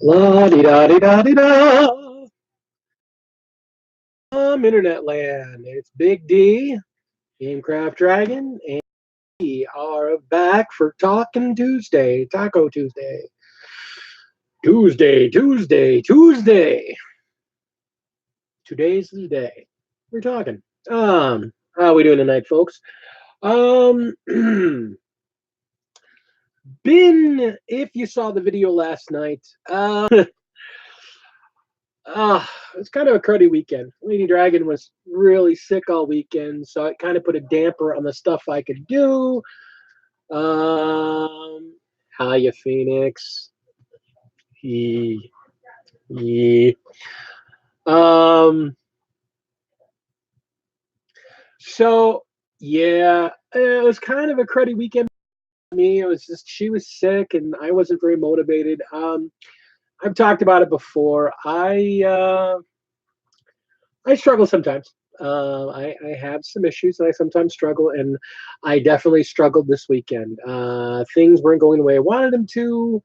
La di da di da di da. Internet land. It's Big D, Gamecraft Dragon, and we are back for Talking Tuesday, Taco Tuesday. Tuesday. Today's the day. We're talking. How we doing tonight, folks? Um, if you saw the video last night, it's kind of a cruddy weekend. Lady Dragon was really sick all weekend, so it kind of put a damper on the stuff I could do. Hiya, Phoenix. He, he. Um, so yeah, it was kind of a cruddy weekend for me. It was just she was sick and I wasn't very motivated. I've talked about it before. I struggle sometimes. I have some issues that I sometimes struggle, and I definitely struggled this weekend. Things weren't going the way I wanted them to,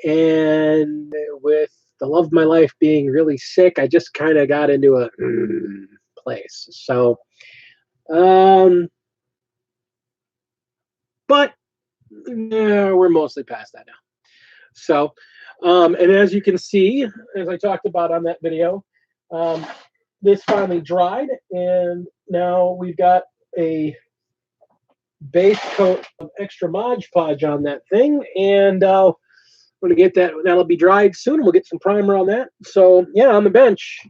and with the love of my life being really sick, I just kind of got into a place. So, um, but we're mostly past that now. So, and as you can see, as I talked about on that video, um, this finally dried, and now we've got a base coat of extra Mod Podge on that thing, and we're gonna get that. That'll be dried soon, and we'll get some primer on that. So yeah, on the bench,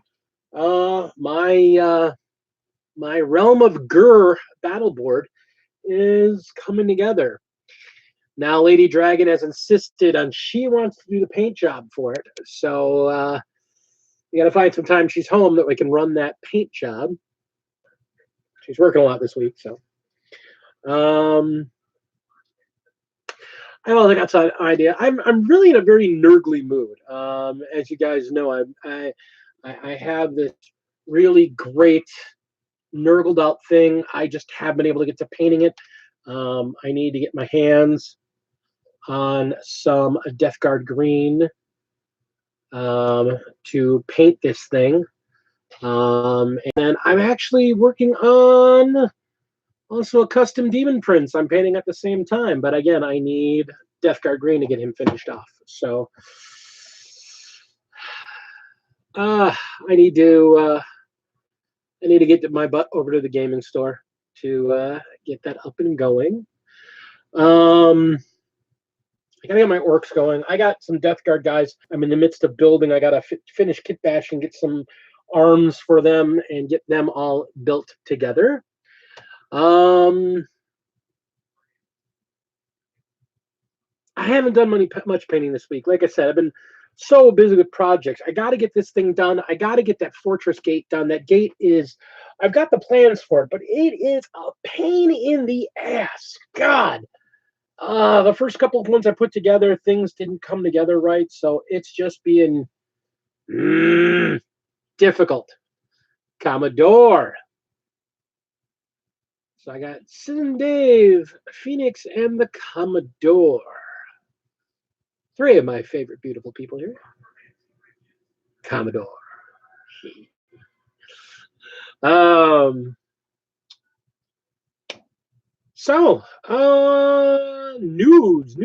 my Realm of Gur battle board is coming together. Now, Lady Dragon has insisted on she wants to do the paint job for it, so we got to find some time she's home that we can run that paint job. She's working a lot this week, so. I don't think that's an idea. I'm really in a very nerdly mood. As you guys know, I have this really great nurgled out thing. I just haven't been able to get to painting it. I need to get my hands on some Death Guard green to paint this thing. And I'm actually working on also a custom Demon Prince I'm painting at the same time. But again, I need Death Guard green to get him finished off. So I need to get my butt over to the gaming store to get that up and going. I gotta get my orcs going. I got some Death Guard guys I'm in the midst of building. I gotta finish kit bash and get some arms for them and get them all built together. I haven't done much painting this week. Like I said, I've been so busy with projects. I got to get this thing done. I got to get that fortress gate done. That gate is, I've got the plans for it, but it is a pain in the ass. God. The first couple of ones I put together, things didn't come together right, so it's just being difficult. Commodore. So I got Sin Dave, Phoenix, and the Commodore. Three of my favorite beautiful people here. Commodore. News.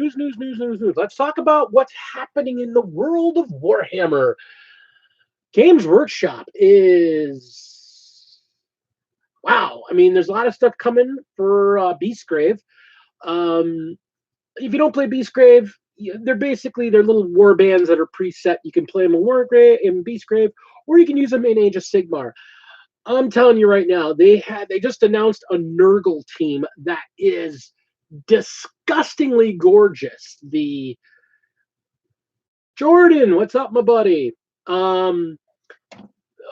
Let's talk about what's happening in the world of Warhammer. Games Workshop is wow. I mean, there's a lot of stuff coming for Beastgrave. If you don't play Beastgrave, they're little war bands that are preset. You can play them in Wargrave, in Beastgrave, or you can use them in Age of Sigmar. I'm telling you right now, they just announced a Nurgle team that is disgustingly gorgeous. The Jordan, what's up, my buddy? One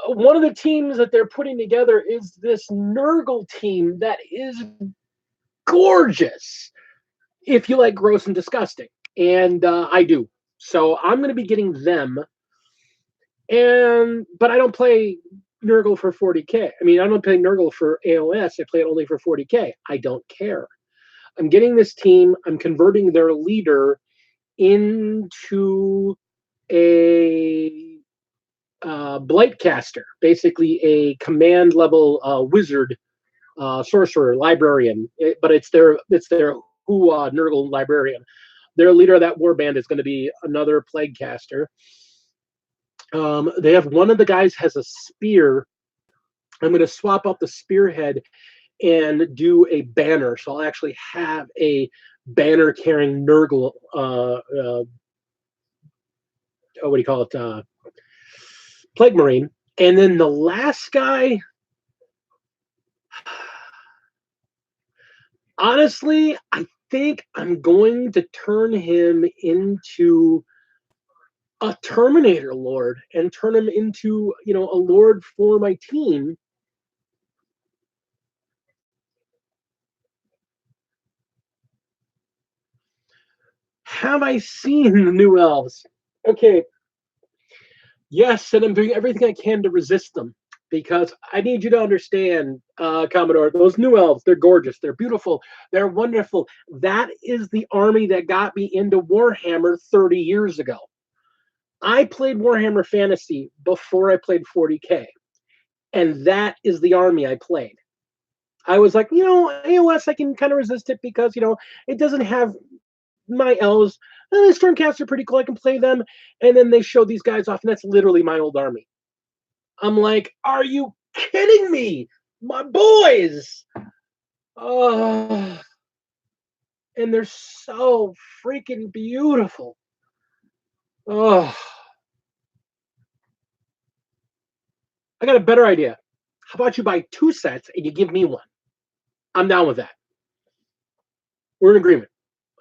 of the teams that they're putting together is this Nurgle team that is gorgeous. If you like gross and disgusting, and I do, so I'm going to be getting them. But I don't play Nurgle for 40K. I mean, I don't play Nurgle for AOS. I play it only for 40K. I don't care. I'm getting this team. I'm converting their leader into a Blightcaster, basically a command level wizard, sorcerer, librarian. But it's their Nurgle librarian. Their leader of that warband is going to be another plague caster. They have one of the guys has a spear. I'm going to swap out the spearhead and do a banner. So I'll actually have a banner carrying Nurgle. What do you call it? Plague Marine. And then the last guy, honestly, I think I'm going to turn him into a Terminator Lord and turn him into, a Lord for my team. Have I seen the new elves? Okay. Yes, and I'm doing everything I can to resist them, because I need you to understand, Commodore, those new elves, they're gorgeous, they're beautiful, they're wonderful. That is the army that got me into Warhammer 30 years ago. I played Warhammer Fantasy before I played 40K, and that is the army I played. I was like, AOS, I can kind of resist it because, it doesn't have my elves. The Stormcats are pretty cool. I can play them. And then they show these guys off, and that's literally my old army. I'm like, are you kidding me? My boys! Oh, and they're so freaking beautiful. Oh, I got a better idea. How about you buy 2 sets and you give me 1? I'm down with that. We're in agreement.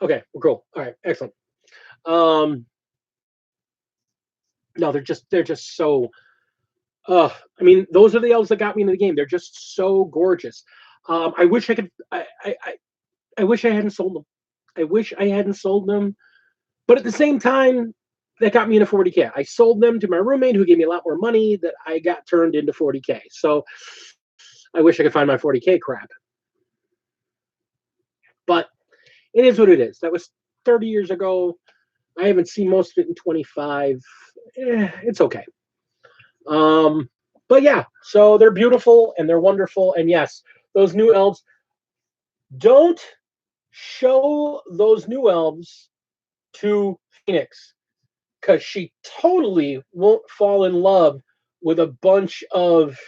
Okay, we're cool. All right, excellent. No, they're just so. I mean, those are the elves that got me into the game. They're just so gorgeous. I wish I could. I wish I hadn't sold them. I wish I hadn't sold them. But at the same time, that got me into 40K. I sold them to my roommate, who gave me a lot more money. That I got turned into 40K. So I wish I could find my 40K crap. But it is what it is. That was 30 years ago. I haven't seen most of it in 25. It's okay. But yeah, so they're beautiful and they're wonderful. And yes, those new elves, don't show those new elves to Phoenix, because she totally won't fall in love with a bunch of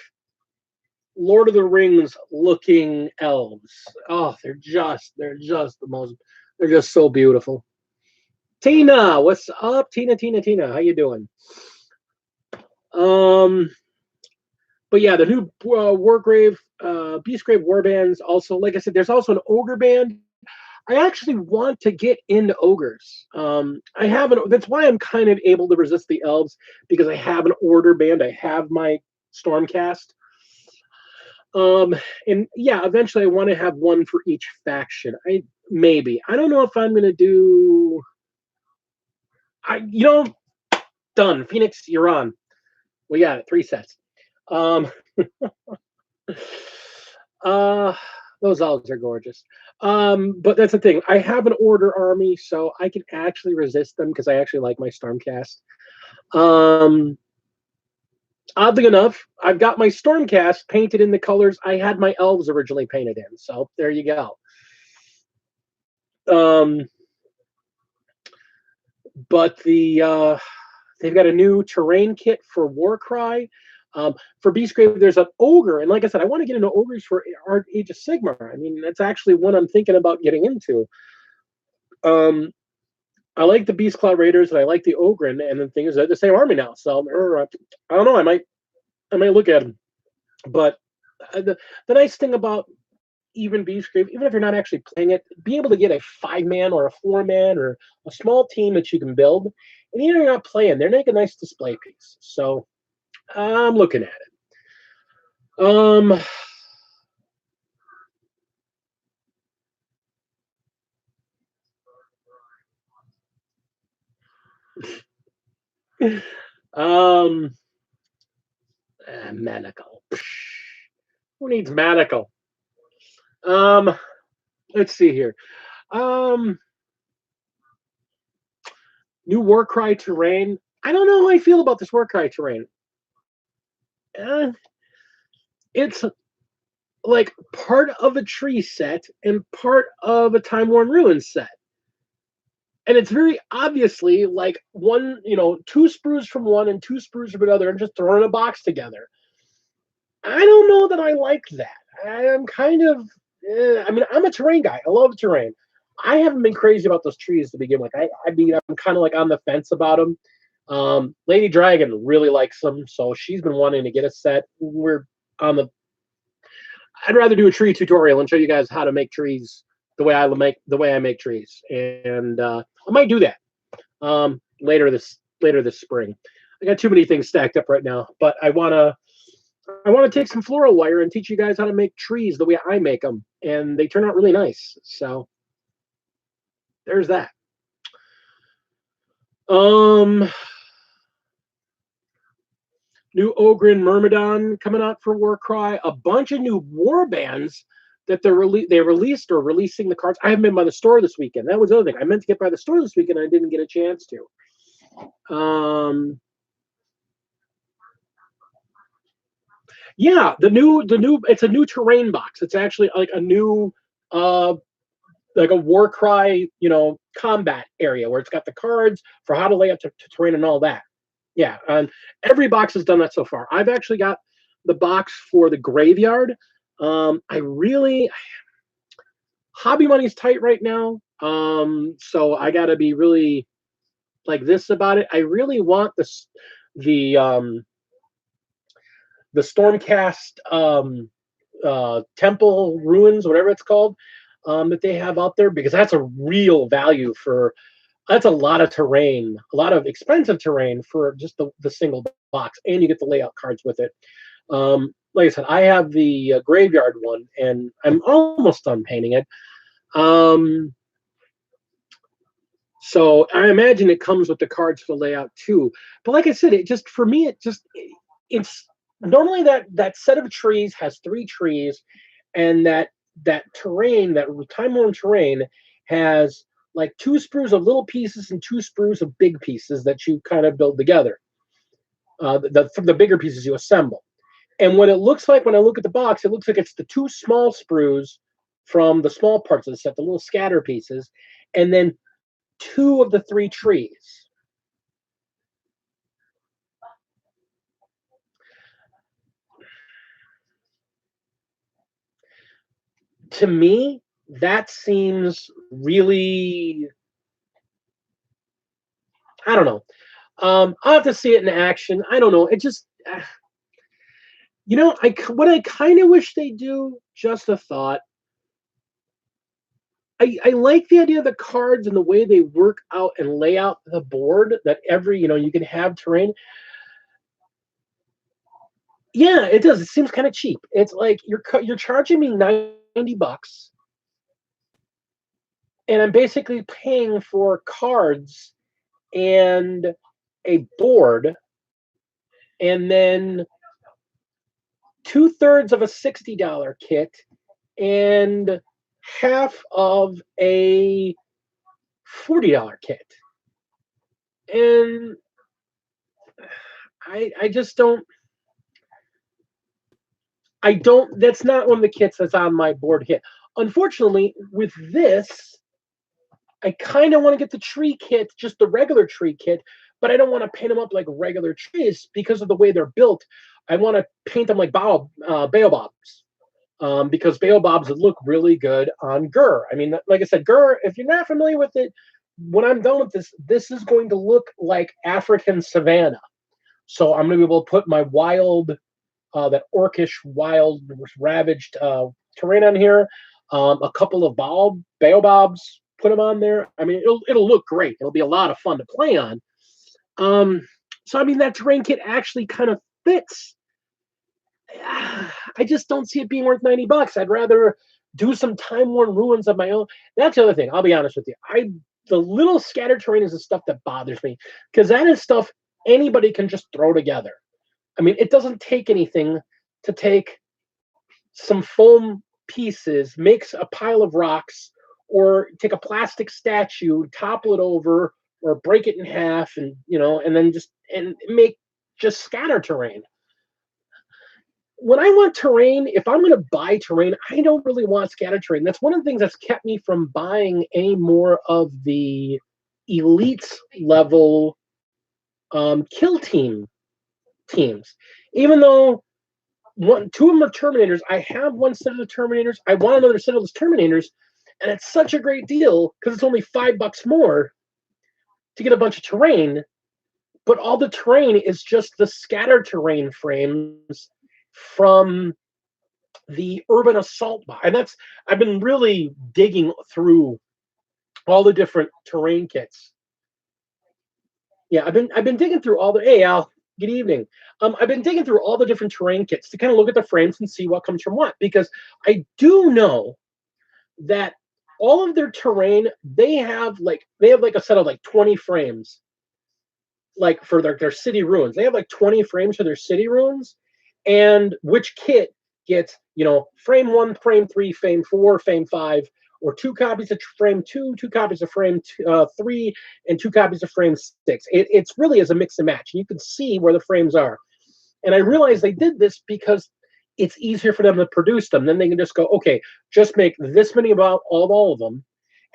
Lord of the Rings looking elves. Oh, they're just so beautiful. Tina, what's up? Tina, how you doing? But yeah, the new Wargrave, Beastgrave warbands. Also, like I said, there's also an ogre band. I actually want to get into ogres. I have that's why I'm kind of able to resist the elves, because I have an order band. I have my Stormcast. And yeah, eventually I want to have one for each faction. I don't know if I'm gonna do. Done. Phoenix, you're on. We got it. 3 sets. Those elves are gorgeous. But that's the thing. I have an order army, so I can actually resist them because I actually like my Stormcast. Oddly enough, I've got my Stormcast painted in the colors I had my elves originally painted in. So there you go. But they've got a new terrain kit for Warcry. For Beastgrave, there's an ogre, and like I said, I want to get into ogres for Age of Sigmar. I mean, that's actually one I'm thinking about getting into. I like the Beast Cloud Raiders, and I like the Ogren, and the thing is, they're the same army now. So I don't know. I might look at them. But the nice thing about even Beastgrave, even if you're not actually playing it, be able to get a 5-man or a 4-man or a small team that you can build, and even if you're not playing, they're like a nice display piece. So I'm looking at it. Medical. Who needs medical? Let's see here. New Warcry terrain. I don't know how I feel about this Warcry terrain. It's like part of a tree set and part of a Time Worn Ruins set. And it's very obviously like one, two sprues from one and two sprues from another and just throwing a box together. I don't know that I like that. I'm kind of, I mean, I'm a terrain guy. I love terrain. I haven't been crazy about those trees to begin with. I'm kind of like on the fence about them. Lady Dragon really likes them, so she's been wanting to get a set. We're on the. I'd rather do a tree tutorial and show you guys how to make trees the way I make trees, and I might do that later this spring. I got too many things stacked up right now, but I wanna take some floral wire and teach you guys how to make trees the way I make them, and they turn out really nice. So there's that. New Ogren Myrmidon coming out for Warcry. A bunch of new war bands that they released or releasing the cards. I haven't been by the store this weekend. That was the other thing. I meant to get by the store this weekend. I didn't get a chance to. Yeah, the new it's a new terrain box. It's actually like a new like a Warcry, combat area where it's got the cards for how to lay out to terrain and all that. Yeah, and every box has done that so far. I've actually got the box for the graveyard. Hobby money's tight right now, so I got to be really like this about it. I really want the Stormcast temple ruins, whatever it's called, that they have out there, because that's a real value for. That's a lot of terrain, a lot of expensive terrain for just the single box, and you get the layout cards with it. Like I said, I have the graveyard one, and I'm almost done painting it. So I imagine it comes with the cards for the layout too. But like I said, it's normally that set of trees has 3 trees, and that terrain, that time-worn terrain, has like 2 sprues of little pieces and 2 sprues of big pieces that you kind of build together. The bigger pieces you assemble. And what it looks like when I look at the box, it looks like it's the 2 small sprues from the small parts of the set, the little scatter pieces, and then 2 of the 3 trees. To me, that seems really, I don't know. I'll have to see it in action. I don't know. It just, what I kind of wish they do, just a thought. I like the idea of the cards and the way they work out and lay out the board, that you can have terrain. Yeah, it does. It seems kind of cheap. It's like you're charging me $90, and I'm basically paying for cards and a board, and then 2/3 of a $60 kit and half of a $40 kit. And I just don't. That's not one of the kits that's on my board hit. Unfortunately, with this, I kind of want to get the tree kit, just the regular tree kit, but I don't want to paint them up like regular trees because of the way they're built. I want to paint them like baobabs, because baobabs would look really good on Gur. I mean, like I said, Gur, if you're not familiar with it, when I'm done with this is going to look like African savanna. So I'm going to be able to put my wild, that orcish, wild, ravaged terrain on here. A couple of baobabs, put them on there. I mean, it'll look great. It'll be a lot of fun to play on. So I mean, that terrain kit actually kind of fits. I just don't see it being worth $90. I'd rather do some time-worn ruins of my own. That's the other thing. I'll be honest with you. The little scattered terrain is the stuff that bothers me, because that is stuff anybody can just throw together. I mean, it doesn't take anything to take some foam pieces, make a pile of rocks, or take a plastic statue, topple it over, or break it in half, and and then just make just scatter terrain. When I want terrain, if I'm going to buy terrain, I don't really want scatter terrain. That's one of the things that's kept me from buying any more of the elite level kill teams. Even though two of them are Terminators, I have one set of the Terminators. I want another set of those Terminators, and it's such a great deal because it's only $5 more to get a bunch of terrain. But all the terrain is just the scatter terrain frames from the Urban Assault box. And I've been really digging through all the different terrain kits. Yeah, I've been digging through all the. Hey, Al, good evening. I've been digging through all the different terrain kits to kind of look at the frames and see what comes from what, because I do know that all of their terrain, they have like a set of like 20 frames, like for their city ruins. They have like 20 frames for their city ruins, and which kit gets frame 1, frame 3, frame 4, frame 5, or 2 copies of frame 2, 2 copies of frame 3, and 2 copies of frame 6. It's really as a mix and match. You can see where the frames are. And I realized they did this because it's easier for them to produce them. Then they can just go, okay, just make this many about all of them,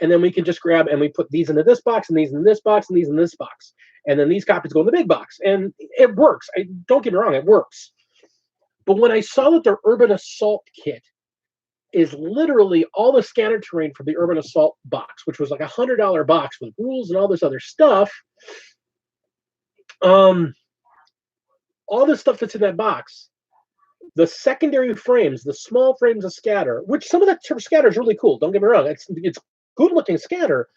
and then we can just grab and we put these into this box, and these in this box, and these in this box. And then these copies go in the big box. And it works. Don't get me wrong, it works. But when I saw that their Urban Assault kit is literally all the scatter terrain from the Urban Assault box, which was like $100 box with rules and all this other stuff, all the stuff that's in that box, the secondary frames, the small frames of scatter, which some of that scatter is really cool. Don't get me wrong. It's good looking scatter,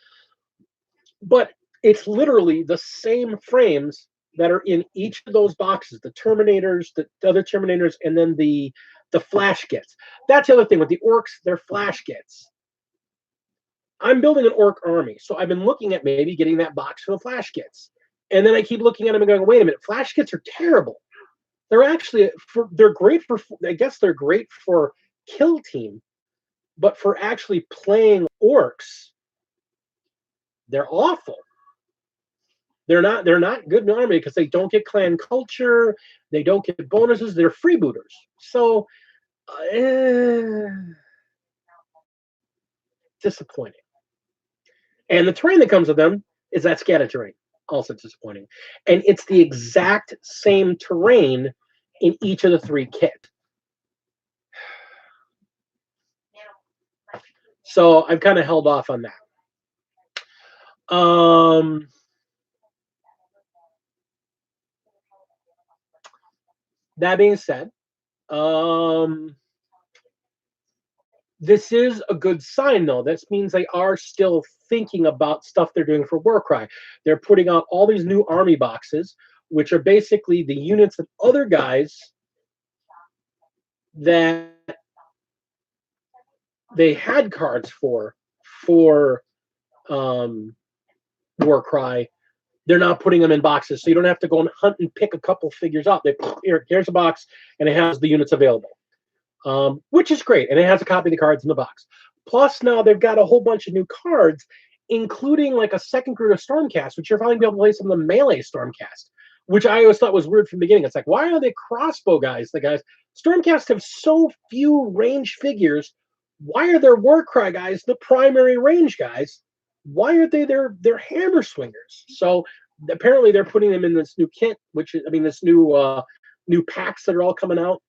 but it's literally the same frames that are in each of those boxes, the Terminators, the other Terminators, and then the flash kits. That's the other thing with the orcs, they're flash kits. I'm building an orc army, so I've been looking at maybe getting that box for the flash kits. And then I keep looking at them and going, wait a minute, flash kits are terrible. They're actually, they're great for, I guess they're great for kill team, but for actually playing orcs, they're awful. They're not good in army because they don't get clan culture, they don't get bonuses, they're freebooters. So disappointing. And the terrain that comes with them is that scatter terrain, also disappointing. And it's the exact same terrain in each of the 3 kits. So I've kind of held off on that. That being said, this is a good sign, though. This means they are still thinking about stuff they're doing for Warcry. They're putting out all these new army boxes, which are basically the units of other guys that they had cards for Warcry. They're not putting them in boxes, so you don't have to go and hunt and pick a couple figures up. Here's a box, and it has the units available, which is great, and it has a copy of the cards in the box. Plus, now they've got a whole bunch of new cards, including like a second group of Stormcast, which you're finally going to be able to play some of the melee Stormcast, which I always thought was weird from the beginning. It's like, why are they crossbow guys? The guys Stormcast have so few range figures. Why are their Warcry guys the primary range guys? Why are they their hammer swingers? So apparently they're putting them in this new kit, which is, this new packs that are all coming out,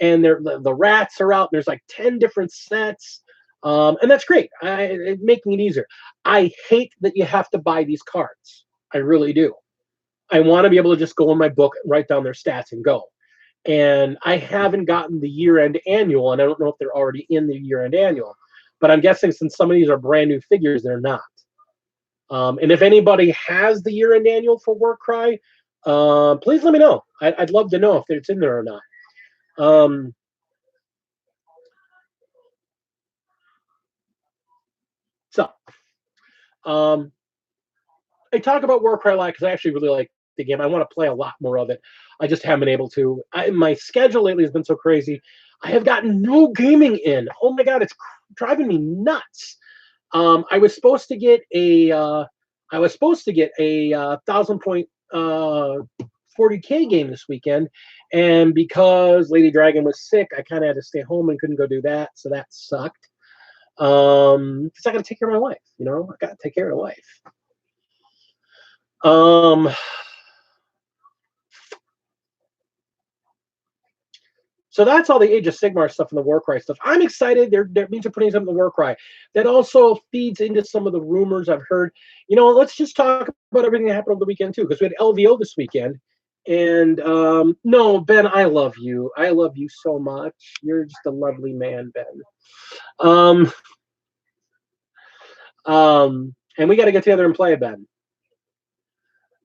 and the rats are out. There's like 10 different sets, and that's great. Making it easier. I hate that you have to buy these cards. I really do. I want to be able to just go in my book, write down their stats, and go. And I haven't gotten the year-end annual, and I don't know if they're already in the year-end annual. But I'm guessing since some of these are brand new figures, they're not. And if anybody has the year-end annual for Warcry, please let me know. I'd love to know if it's in there or not. I talk about Warcry a lot because I actually really like the game. I want to play a lot more of it. I just haven't been able to. My schedule lately has been so crazy. I have gotten no gaming in. Oh my God, it's driving me nuts. I was supposed to get a I was supposed to get a 1,000-point 40K game this weekend, and because Lady Dragon was sick, I kind of had to stay home and couldn't go do that, so that sucked. Because I got to take care of my wife, I got to take care of my wife. So that's all the Age of Sigmar stuff and the Warcry stuff. I'm excited. They're means they're putting something in the Warcry. That also feeds into some of the rumors I've heard. Let's just talk about everything that happened over the weekend too, because we had LVO this weekend. And no, Ben, I love you. I love you so much. You're just a lovely man, Ben. And we got to get together and play, Ben.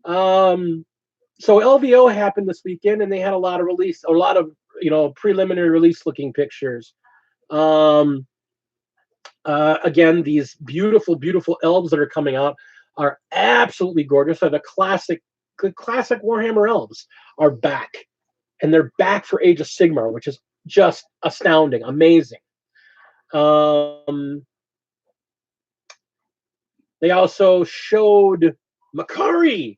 So LVO happened this weekend, and they had a lot of preliminary release looking pictures. Again, these beautiful, beautiful elves that are coming out are absolutely gorgeous. So the classic Warhammer elves are back, and they're back for Age of Sigmar, which is just astounding, amazing. They also showed Makari.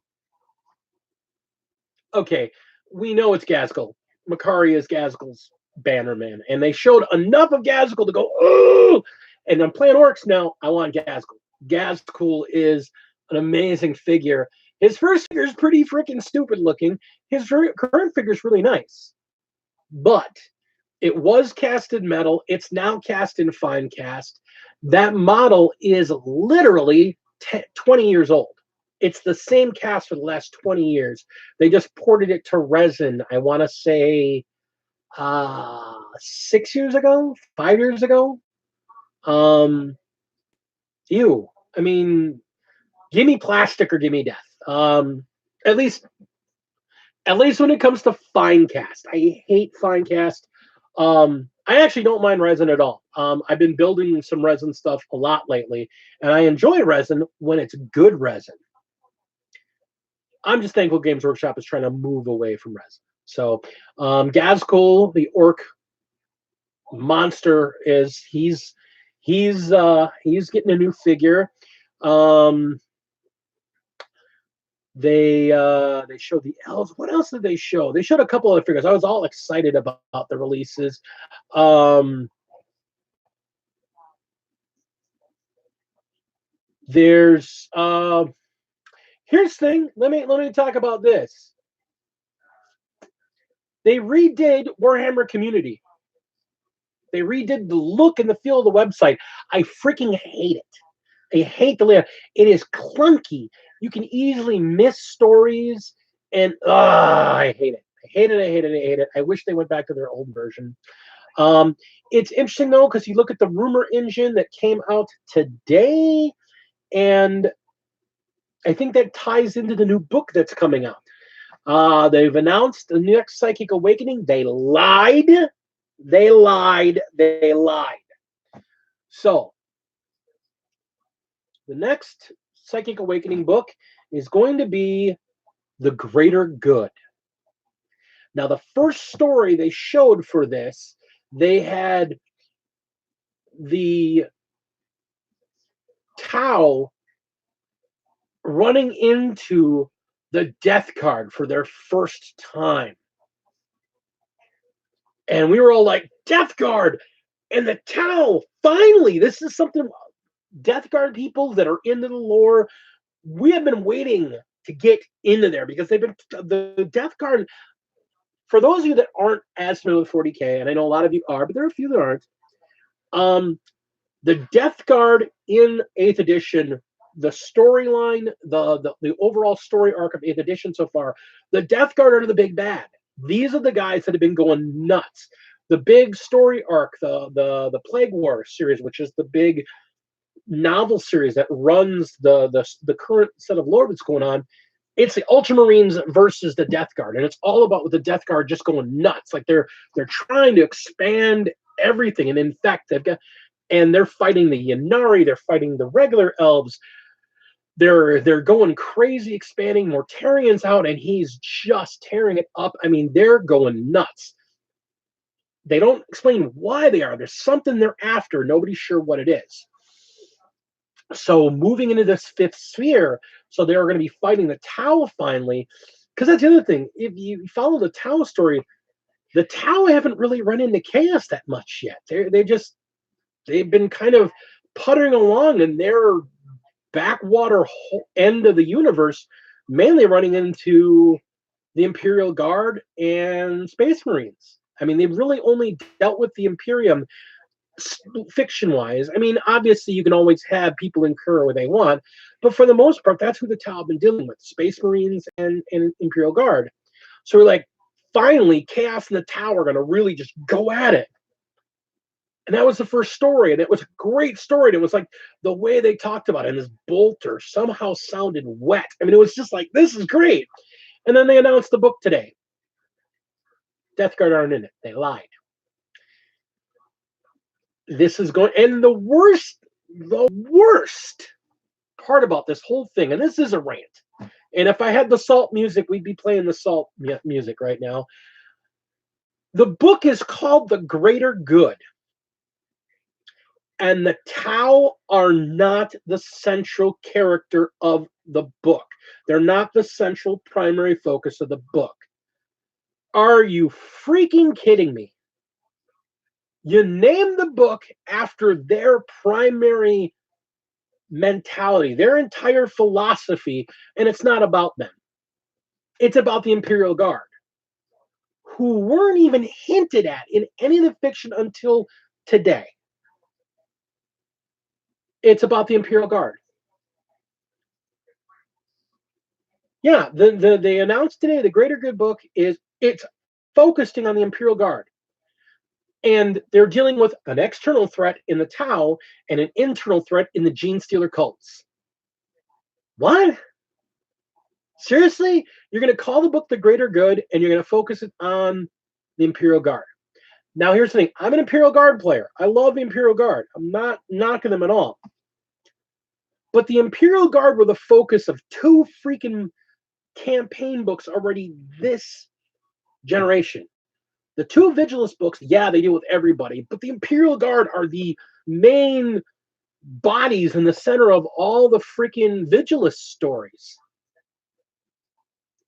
Okay, we know it's Gazgul. Makari is Gazgul's bannerman, and they showed enough of Gazgul to go, oh! And I'm playing orcs now. I want Gazgul. Gazgul is an amazing figure. His first figure is pretty freaking stupid looking. His current figure is really nice, but it was cast in metal. It's now cast in fine cast. That model is literally 20 years old. It's the same cast for the last 20 years. They just ported it to resin, I want to say 6 years ago, 5 years ago. Ew. I mean, give me plastic or give me death. At least when it comes to fine cast. I hate fine cast. I actually don't mind resin at all. I've been building some resin stuff a lot lately, and I enjoy resin when it's good resin. I'm just thankful Games Workshop is trying to move away from resin. So Gazgul, the orc monster, he's getting a new figure. They showed the elves. What else did they show? They showed a couple other figures. I was all excited about the releases. There's here's the thing. Let me talk about this. They redid Warhammer Community. They redid the look and the feel of the website. I freaking hate it. I hate the layout. It is clunky. You can easily miss stories, and I hate it. I hate it. I wish they went back to their old version. It's interesting though, because you look at the rumor engine that came out today, and I think that ties into the new book that's coming out. They've announced the next Psychic Awakening. They lied. So the next Psychic Awakening book is going to be The Greater Good. Now, the first story they showed for this, they had the Tau running into the Death Guard for their first time. And we were all like, Death Guard! And the Tau, finally, this is something, Death Guard people that are into the lore, we have been waiting to get into there, because the Death Guard, for those of you that aren't as familiar with 40K, and I know a lot of you are, but there are a few that aren't, the Death Guard in 8th edition, the storyline, the overall story arc of 8th edition so far, the Death Guard are the big bad. These are the guys that have been going nuts. The big story arc, the Plague War series, which is the big novel series that runs the current set of lore that's going on, it's the Ultramarines versus the Death Guard, and it's all about with the Death Guard just going nuts. Like they're trying to expand everything, and in fact they're fighting the Ynnari, they're fighting the regular elves. They're going crazy, expanding Mortarians out, and he's just tearing it up. I mean, they're going nuts. They don't explain why they are. There's something they're after. Nobody's sure what it is. So moving into this fifth sphere, so they're going to be fighting the Tau finally. Because that's the other thing. If you follow the Tau story, the Tau haven't really run into chaos that much yet. They've been kind of puttering along in their backwater end of the universe, mainly running into the Imperial Guard and Space Marines. I mean, they've really only dealt with the Imperium fiction-wise. I mean, obviously, you can always have people incur where they want, but for the most part, that's who the Tau have been dealing with: Space Marines and Imperial Guard. So we're like, finally, Chaos and the Tau are going to really just go at it. And that was the first story, and it was a great story. And it was like the way they talked about it, and this bolter somehow sounded wet. I mean, it was just like, this is great. And then they announced the book today. Death Guard aren't in it. They lied. This is going, and the worst part about this whole thing, and this is a rant. And if I had the Salt music, we'd be playing the Salt music right now. The book is called The Greater Good. And the Tau are not the central character of the book. They're not the central primary focus of the book. Are you freaking kidding me? You name the book after their primary mentality, their entire philosophy, and it's not about them. It's about the Imperial Guard, who weren't even hinted at in any of the fiction until today. It's about the Imperial Guard. Yeah, they announced today the Greater Good book it's focusing on the Imperial Guard. And they're dealing with an external threat in the Tau and an internal threat in the Gene Stealer cults. What? Seriously? You're going to call the book The Greater Good and you're going to focus it on the Imperial Guard. Now, here's the thing. I'm an Imperial Guard player. I love the Imperial Guard. I'm not knocking them at all. But the Imperial Guard were the focus of two freaking campaign books already this generation. The two Vigilus books, yeah, they deal with everybody, but the Imperial Guard are the main bodies in the center of all the freaking Vigilus stories.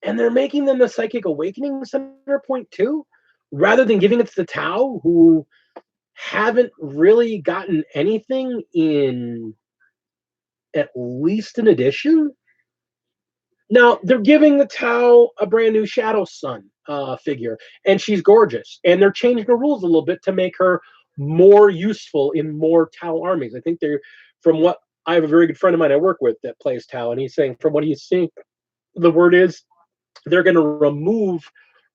And they're making them the Psychic Awakening center point too, rather than giving it to the Tau, who haven't really gotten anything in at least an edition. Now, they're giving the Tau a brand new Shadow Sun figure, and she's gorgeous. And they're changing the rules a little bit to make her more useful in more Tau armies. I think they're, from what I have a very good friend of mine I work with that plays Tau, and he's saying from what he's seeing, the word is they're going to remove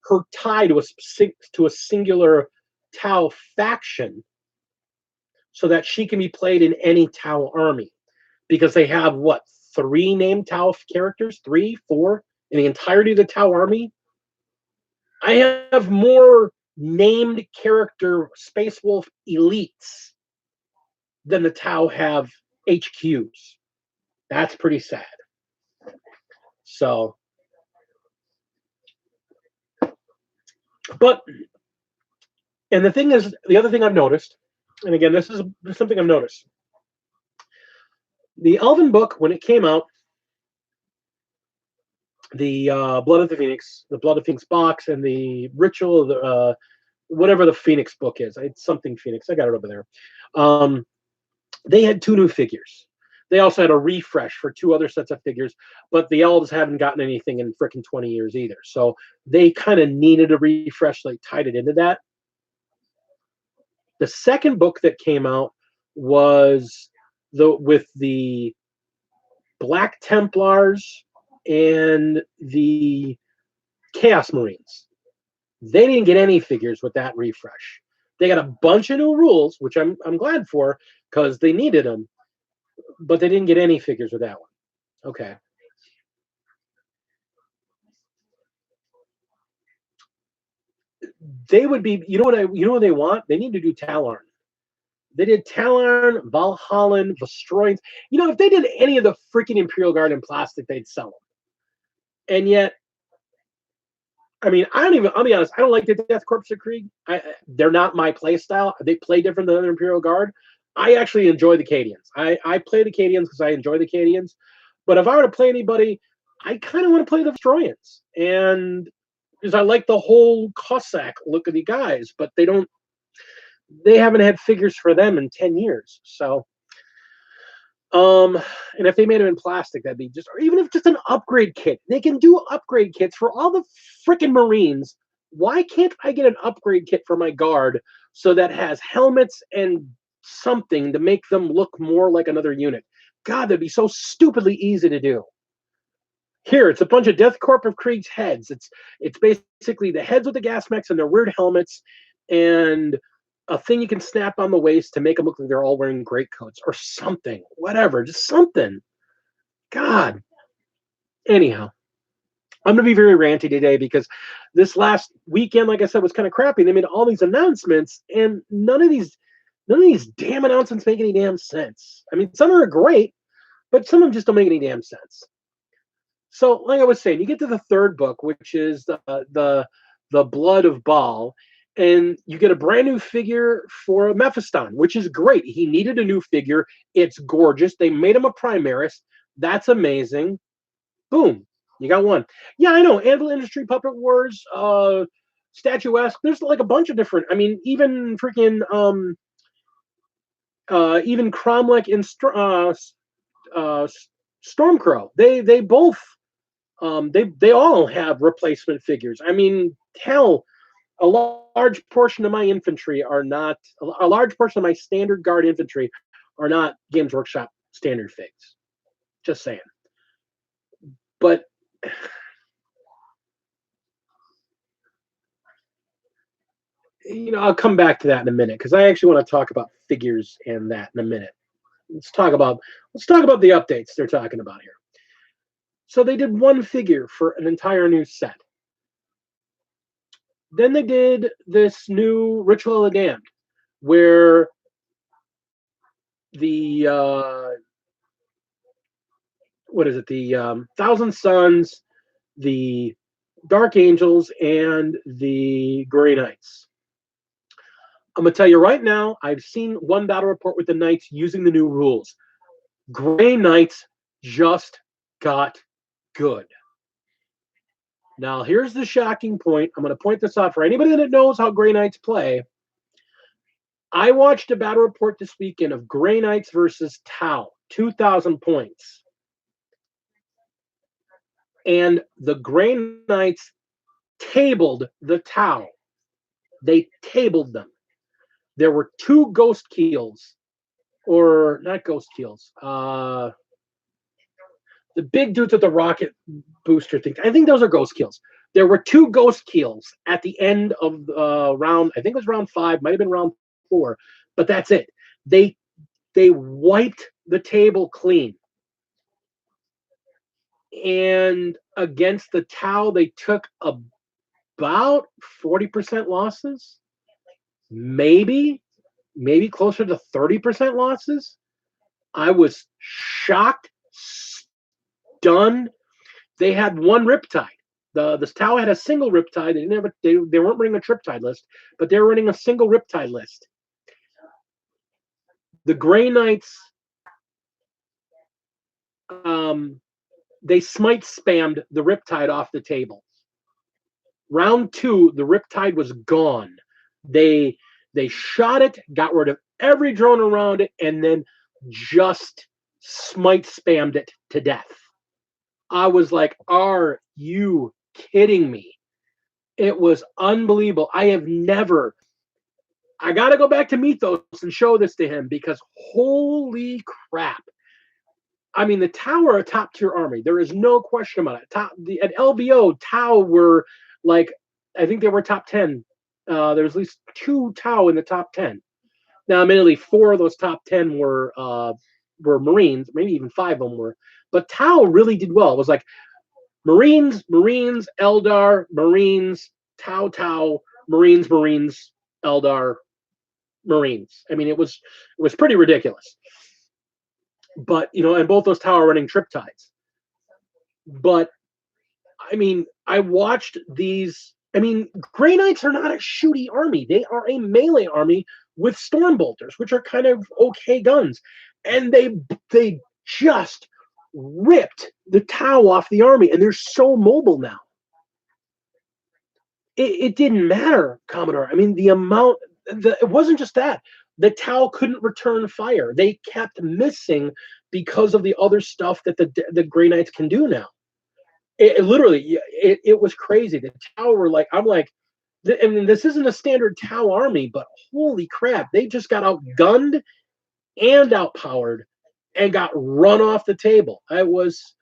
her tie to a singular Tau faction so that she can be played in any Tau army. Because they have, what, 3 named Tau characters? 3, 4 in the entirety of the Tau army? I have more named character Space Wolf elites than the Tau have HQs. That's pretty sad. So, but, and the thing is, the other thing I've noticed, and again, this is something I've noticed. The Elven book, when it came out, the Blood of the Phoenix box, and the Ritual of the whatever the Phoenix book is. It's something Phoenix. I got it over there. They had 2 new figures. They also had a refresh for 2 other sets of figures, but the elves haven't gotten anything in frickin' 20 years either. So they kind of needed a refresh. So they tied it into that. The second book that came out was with the Black Templars and the Chaos Marines. They didn't get any figures with that refresh. They got a bunch of new rules, which I'm glad for, because they needed them, but they didn't get any figures with that one. Okay. They would be, you know what they want? They need to do Tallarn. They did Tallarn, Valhallan, Vestroyans. You know, if they did any of the freaking Imperial Guard in plastic, they'd sell them. And yet, I mean, I'll be honest, I don't like the Death Corps of Krieg. They're not my play style. They play different than the Imperial Guard. I actually enjoy the Cadians. I play the Cadians because I enjoy the Cadians. But if I were to play anybody, I kind of want to play the Destroyans. And because I like the whole Cossack look of the guys, but they haven't had figures for them in 10 years. So, and if they made them in plastic, that'd be just, or even if just an upgrade kit. They can do upgrade kits for all the freaking Marines. Why can't I get an upgrade kit for my guard so that has helmets and something to make them look more like another unit? God, that'd be so stupidly easy to do. Here, it's a bunch of Death Corp of Krieg's heads. It's basically the heads with the gas mechs and their weird helmets, and a thing you can snap on the waist to make them look like they're all wearing greatcoats or something. Whatever, just something. God. Anyhow, I'm gonna be very ranty today because this last weekend, like I said, was kind of crappy. They made all these announcements, and none of these damn announcements make any damn sense. I mean, some are great, but some of them just don't make any damn sense. So, like I was saying, you get to the third book, which is the Blood of Baal, and you get a brand new figure for Mephiston, which is great. He needed a new figure. It's gorgeous. They made him a Primaris. That's amazing. Boom, you got one. Yeah, I know. Anvil Industry, Puppet Wars, Statuesque. There's like a bunch of different. I mean, even freaking even Cromlech and Stormcrow. They both. They all have replacement figures. I mean, hell, a large portion of my infantry are not, a large portion of my standard guard infantry are not Games Workshop standard figs. Just saying. But I'll come back to that in a minute because I actually want to talk about figures and that in a minute. Let's talk about the updates they're talking about here. So they did one figure for an entire new set. Then they did this new Ritual of the Damned, where the the Thousand Suns, the Dark Angels, and the Grey Knights. I'm gonna tell you right now, I've seen one battle report with the Knights using the new rules. Grey Knights just got good. Now, here's the shocking point. I'm going to point this out for anybody that knows how Grey Knights play. I watched a battle report this weekend of Grey Knights versus Tau, 2,000 points. And the Grey Knights tabled the Tau. They tabled them. There were two ghost keels, or not ghost keels. The big dudes with the rocket booster things. I think those are ghost keels. There were two ghost keels at the end of the round. I think it was round 5, might have been round 4, but that's it. They wiped the table clean. And against the Tau, they took about 40% losses. Maybe closer to 30% losses. I was shocked, stunned. They had one Riptide. The Tau had a single Riptide. They didn't have they weren't running a Triptide list, but they were running a single Riptide list. The Grey Knights, they smite spammed the Riptide off the table. Round 2, the Riptide was gone. They shot it, got rid of every drone around it, and then just smite spammed it to death. I was like, are you kidding me? It was unbelievable. I got to go back to Mythos and show this to him because holy crap. I mean, the Tau are a top tier army. There is no question about it. At LVO, Tau were like, I think they were top 10. There was at least 2 Tau in the top 10. Now, admittedly, 4 of those top 10 were Marines. Maybe even 5 of them were. But Tau really did well. It was like Marines, Eldar, Marines, Tau, Marines, Eldar, Marines. I mean, it was pretty ridiculous. But, and both those Tau are running Triptides. But, I mean, I watched these. I mean, Grey Knights are not a shooty army. They are a melee army with storm bolters, which are kind of okay guns, and they just ripped the Tau off the army, and they're so mobile now. It didn't matter, Commodore. I mean, the amount, it wasn't just that. The Tau couldn't return fire. They kept missing because of the other stuff that the Grey Knights can do now. It literally, it was crazy. The Tau were like, I'm like, I mean, this isn't a standard Tau army, but holy crap, they just got outgunned and outpowered and got run off the table. I was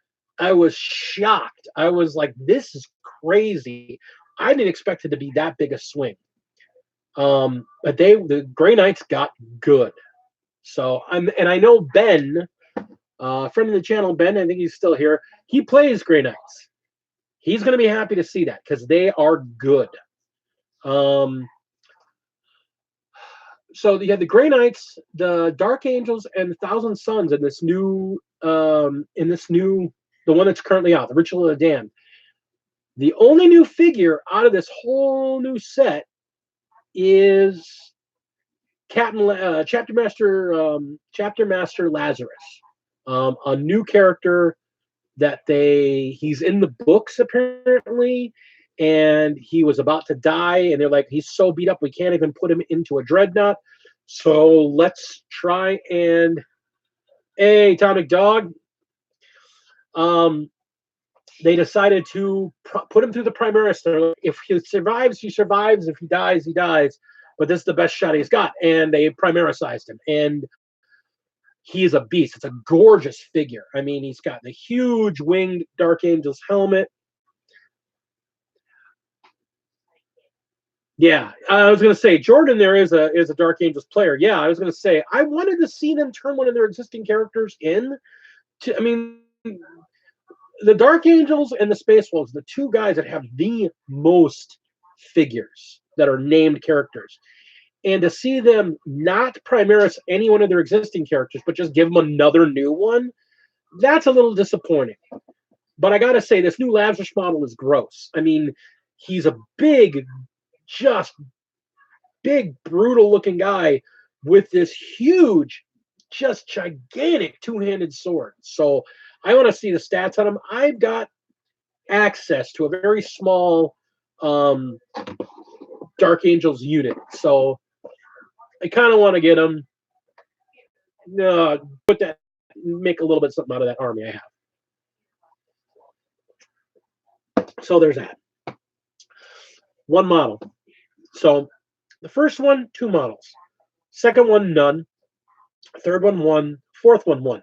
shocked. I was like, this is crazy. I didn't expect it to be that big a swing. But the Grey Knights got good. So I know Ben, friend of the channel, Ben, I think he's still here. He plays Grey Knights. He's going to be happy to see that because they are good. So you have the Grey Knights, the Dark Angels, and the Thousand Sons in this new, the one that's currently out, the Ritual of the Damned. The only new figure out of this whole new set is Chapter Master Lazarus, a new character that he's in the books apparently, and he was about to die, and they're like, he's so beat up we can't even put him into a dreadnought, so let's try and, hey, Atomic Dog, they decided to put him through the Primaris. If he survives, he survives. If he dies, he dies. But this is the best shot he's got. And they Primarisized him. And he's a beast. It's a gorgeous figure. I mean, he's got the huge winged Dark Angel's helmet. Yeah, I was going to say, Jordan there is a Dark Angels player. Yeah, I was going to say, I wanted to see them turn one of their existing characters in. I mean, the Dark Angels and the Space Wolves, the two guys that have the most figures that are named characters. And to see them not Primaris any one of their existing characters, but just give them another new one, that's a little disappointing. But I got to say, this new Lazarus model is gross. I mean, he's a big, brutal-looking guy with this huge, just gigantic two-handed sword. So I want to see the stats on him. I've got access to a very small Dark Angels unit, so I kind of want to get him. Make a little bit something out of that army I have. So there's that. One model. So the first one, 2 models. Second one, none. Third one, 1. Fourth one, 1.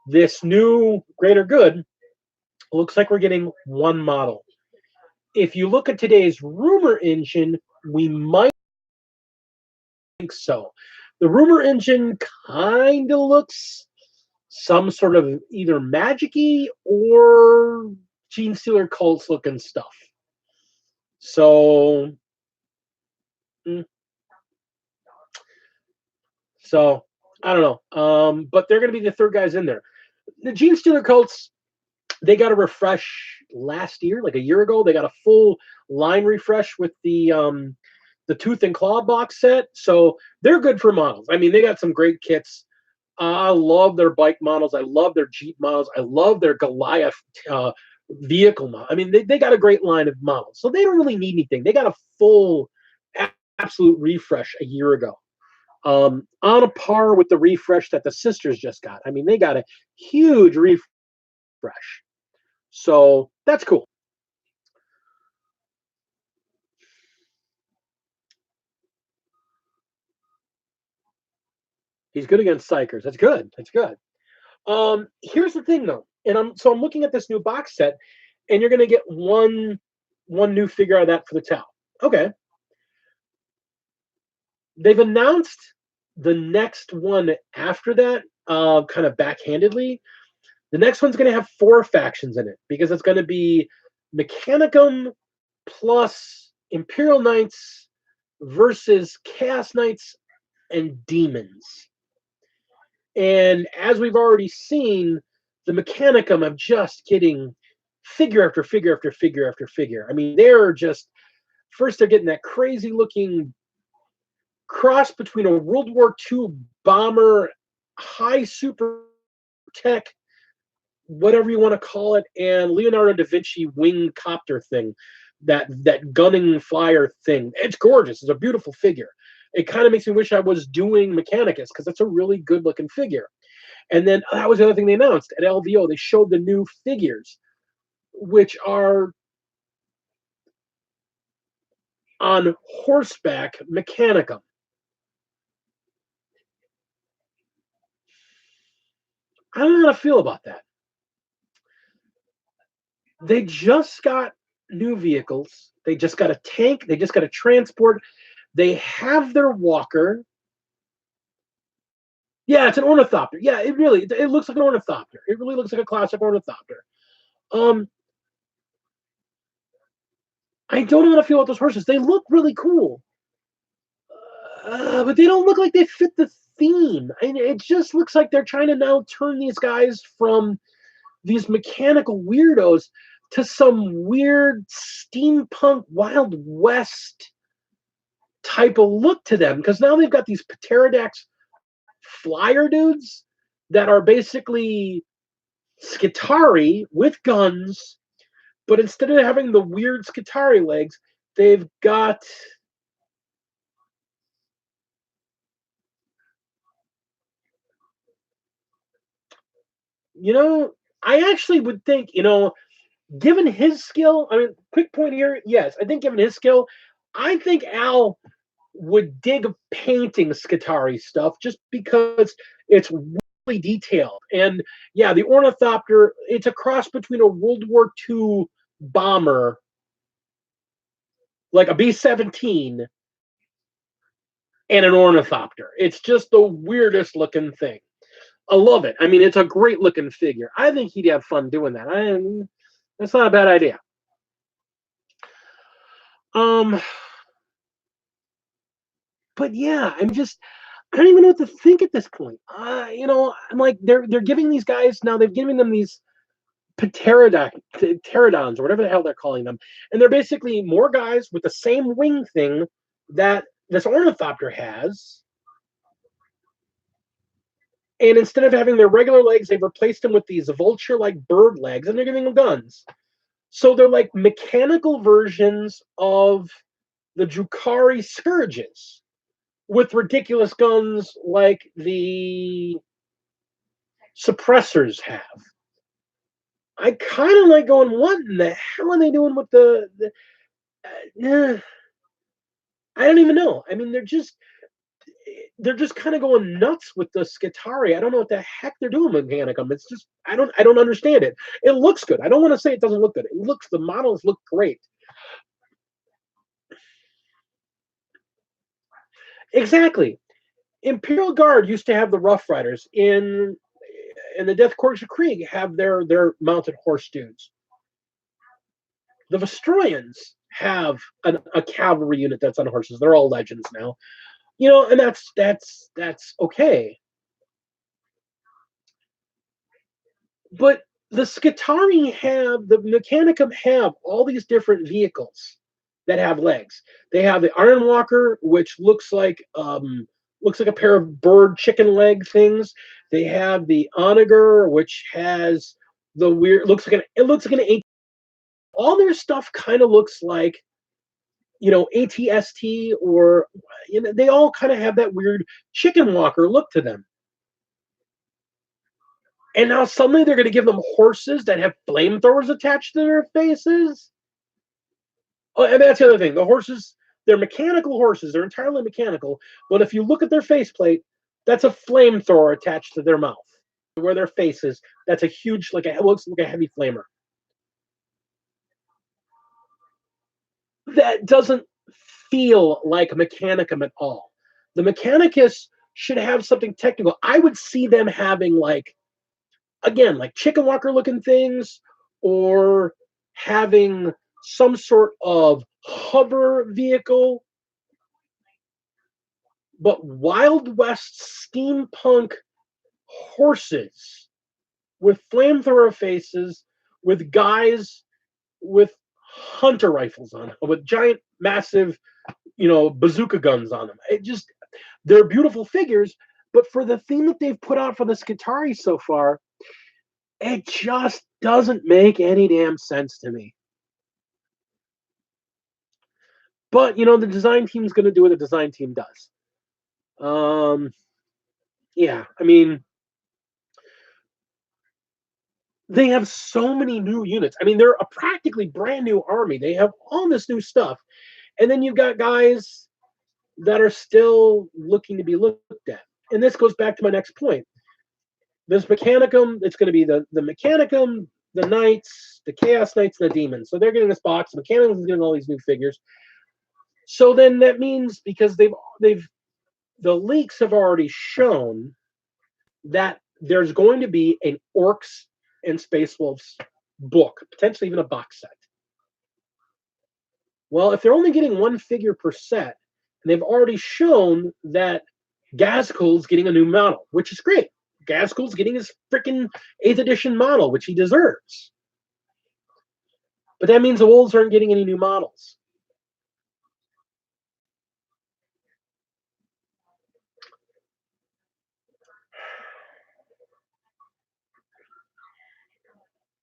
This new Greater Good looks like we're getting 1 model. If you look at today's rumor engine, we might think so. The rumor engine kind of looks some sort of either magic-y or Gene Stealer cults looking stuff. So I don't know. But they're going to be the third guys in there. The Gene Stealer cults, they got a refresh last year, like a year ago. They got a full line refresh with the Tooth and Claw box set. So they're good for models. I mean, they got some great kits. I love their bike models. I love their Jeep models. I love their Goliath vehicle model. I mean, they got a great line of models. So they don't really need anything. They got a full, absolute refresh a year ago. On a par with the refresh that the sisters just got. I mean, they got a huge refresh. So that's cool. He's good against Psychers. That's good. That's good. Here's the thing, though. And I'm looking at this new box set, and you're going to get one new figure out of that for the Tau. Okay. They've announced the next one after that, kind of backhandedly. The next one's going to have 4 factions in it because it's going to be Mechanicum plus Imperial Knights versus Chaos Knights and Demons. And as we've already seen, the Mechanicum of just getting figure after figure after figure after figure. I mean, they're just, first they're getting that crazy looking cross between a World War II bomber, high super tech, whatever you want to call it, and Leonardo da Vinci wing copter thing, that gunning flyer thing. It's gorgeous. It's a beautiful figure. It kind of makes me wish I was doing Mechanicus, because that's a really good looking figure. And then that was the other thing they announced at LVO. They showed the new figures, which are on horseback Mechanicum. I don't know how to feel about that. They just got new vehicles. They just got a tank. They just got a transport. They have their walker. Yeah, it's an ornithopter. Yeah, it looks like an ornithopter. It really looks like a classic ornithopter. I don't know how to feel about those horses. They look really cool, but they don't look like they fit the theme. And it just looks like they're trying to now turn these guys from these mechanical weirdos to some weird steampunk Wild West type of look to them, because now they've got these pterodactyl flyer dudes that are basically Skitarii with guns, but instead of having the weird Skitarii legs, they've got I actually would think, given his skill, I mean, quick point here, yes, I think given his skill, I think Al would dig painting Skitarii stuff just because it's really detailed. And yeah, the ornithopter, it's a cross between a World War II bomber, like a B-17, and an ornithopter. It's just the weirdest looking thing. I love it. I mean, it's a great looking figure. I think he'd have fun doing that. That's not a bad idea. But yeah, I don't even know what to think at this point. I'm like, they're giving these guys now. They've given them these pterodons or whatever the hell they're calling them, and they're basically more guys with the same wing thing that this ornithopter has. And instead of having their regular legs, they've replaced them with these vulture-like bird legs, and they're giving them guns. So they're like mechanical versions of the Drukhari Scourges with ridiculous guns like the suppressors have. I kind of like going, what in the hell are they doing with I don't even know. I mean, they're just kind of going nuts with the Skitarii. I don't know what the heck they're doing with Mechanicum. It's just I don't understand it. It looks good. I don't want to say it doesn't look good. The models look great. Exactly. Imperial Guard used to have the Rough Riders in the Death Course of Krieg have their mounted horse dudes. The Vestroyans have a cavalry unit that's on horses. They're all legends now. And that's okay. But the Skitarii the Mechanicum have all these different vehicles that have legs. They have the Iron Walker, which looks like a pair of bird chicken leg things. They have the Onager, which has the weird looks like an all their stuff kind of looks like ATST, or they all kind of have that weird chicken walker look to them. And now suddenly they're going to give them horses that have flamethrowers attached to their faces. Oh, and that's the other thing. The horses, they're mechanical horses. They're entirely mechanical. But if you look at their faceplate, that's a flamethrower attached to their mouth. Where their face is, that's a huge, it looks like a heavy flamer. That doesn't feel like Mechanicum at all. The Mechanicus should have something technical. I would see them having again, like chicken walker looking things, or having some sort of hover vehicle, but Wild West steampunk horses with flamethrower faces, with guys with hunter rifles on them, with giant, massive, bazooka guns on them. They're beautiful figures, but for the theme that they've put out for the Skitarii so far, it just doesn't make any damn sense to me. But, you know, the design team's going to do what the design team does. Yeah, I mean, they have so many new units. I mean, they're a practically brand new army. They have all this new stuff. And then you've got guys that are still looking to be looked at. And this goes back to my next point. This Mechanicum, it's going to be the Mechanicum, the Knights, the Chaos Knights, and the Demons. So they're getting this box. Mechanicum is getting all these new figures. So then that means, because the leaks have already shown that there's going to be an Orcs and Space Wolves book, potentially even a box set. Well, if they're only getting one figure per set, and they've already shown that Gazkul's getting a new model, which is great. Gazkul's getting his freaking 8th edition model, which he deserves. But that means the Wolves aren't getting any new models.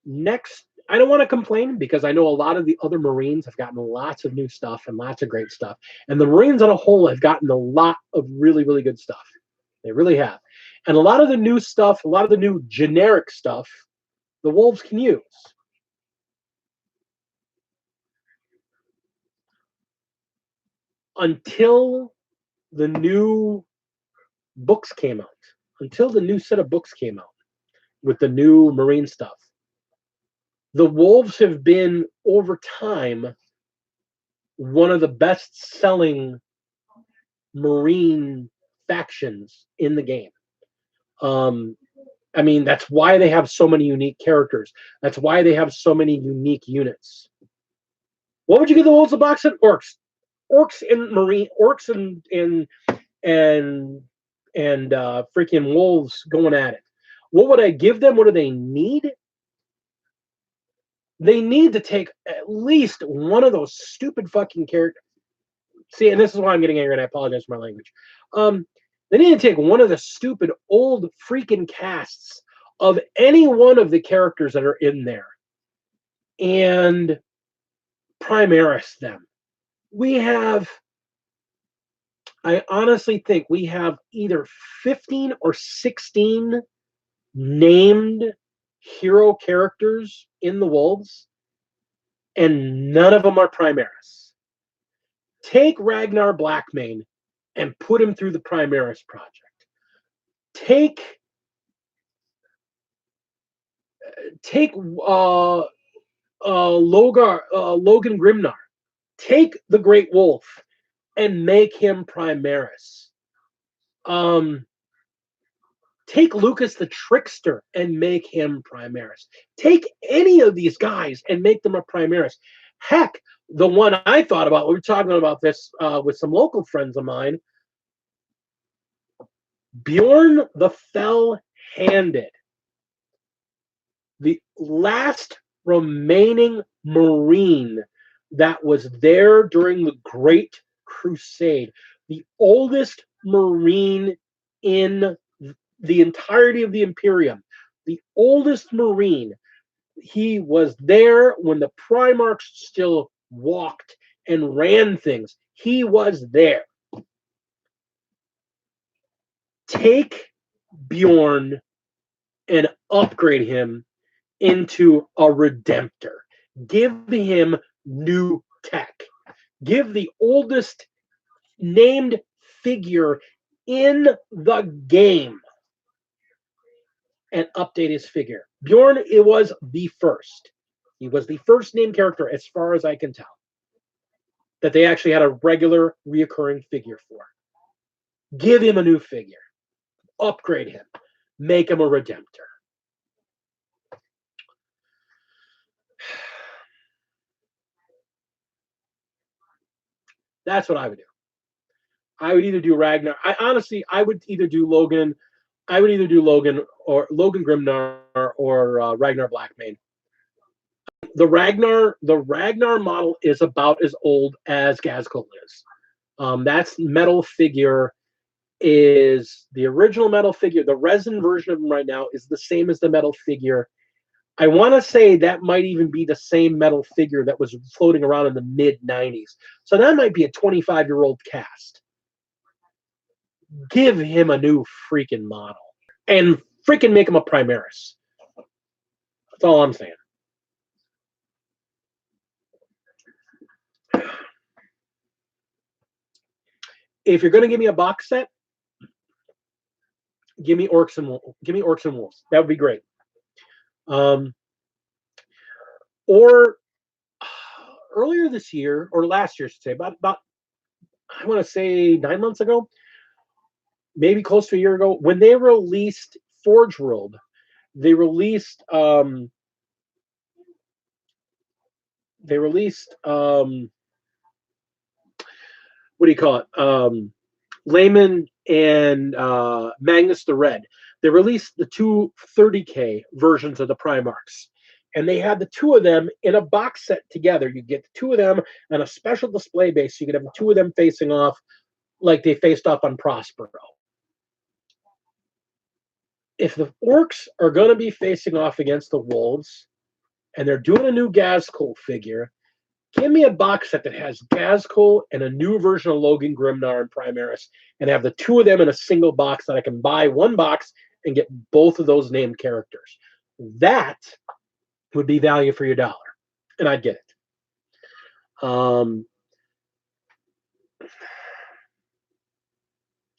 Next, I don't want to complain, because I know a lot of the other Marines have gotten lots of new stuff and lots of great stuff. And the Marines on a whole have gotten a lot of really, really good stuff. They really have. And a lot of the new stuff, a lot of the new generic stuff, the Wolves can use. Until the new books came out, until the new set of books came out with the new Marine stuff, the Wolves have been, over time, one of the best-selling Marine factions in the game. I mean, that's why they have so many unique characters. That's why they have so many unique units. What would you give the Wolves a box set? Orcs. Orcs and Marine, Orcs and freaking Wolves going at it. What would I give them? What do they need? They need to take at least one of those stupid fucking characters. See, and this is why I'm getting angry, and I apologize for my language. They need to take one of the stupid old freaking casts of any one of the characters that are in there and Primaris them. I honestly think we have either 15 or 16 named hero characters in the Wolves, and none of them are Primaris. Take Ragnar Blackmane and put him through the Primaris project. Take Logan Grimnar. Take the Great Wolf and make him Primaris. Take Lucas the Trickster and make him Primaris. Take any of these guys and make them a Primaris. Heck, the one I thought about, we were talking about this with some local friends of mine, Bjorn the Fell-Handed, the last remaining Marine that was there during the Great Crusade, the oldest Marine in the entirety of the Imperium, the oldest Marine. He was there when the Primarchs still walked and ran things. He was there. Take Bjorn and upgrade him into a Redemptor. Give him new tech. Give the oldest named figure in the game and update his figure. Bjorn, it was the first. He was the first named character, as far as I can tell, that they actually had a regular, reoccurring figure for. Give him a new figure. Upgrade him. Make him a Redemptor. That's what I would do. I would either do Ragnar. I would either do Logan. I would either do Logan or Logan Grimnar or Ragnar Blackmane. The Ragnar model is about as old as Gazkul is. That's metal figure is the original metal figure. The resin version of them right now is the same as the metal figure. I want to say that might even be the same metal figure that was floating around in the mid-90s. So that might be a 25-year-old cast. Give him a new freaking model. And freaking make him a Primaris. That's all I'm saying. If you're going to give me a box set, give me Orcs and Wolves. That would be great. Or earlier this year, or last year, I should say, about I want to say 9 months ago, maybe close to a year ago, when they released Forge World, they released what do you call it? Layman and Magnus the Red. They released the two 30K versions of the Primarchs. And they had the two of them in a box set together. You get the two of them on a special display base. So you could have the two of them facing off like they faced off on Prospero. If the Orcs are going to be facing off against the Wolves, and they're doing a new Gazkul figure, give me a box set that has Gazkul and a new version of Logan Grimnar and Primaris, and have the two of them in a single box that I can buy one box and get both of those named characters. That would be value for your dollar, and I'd get it.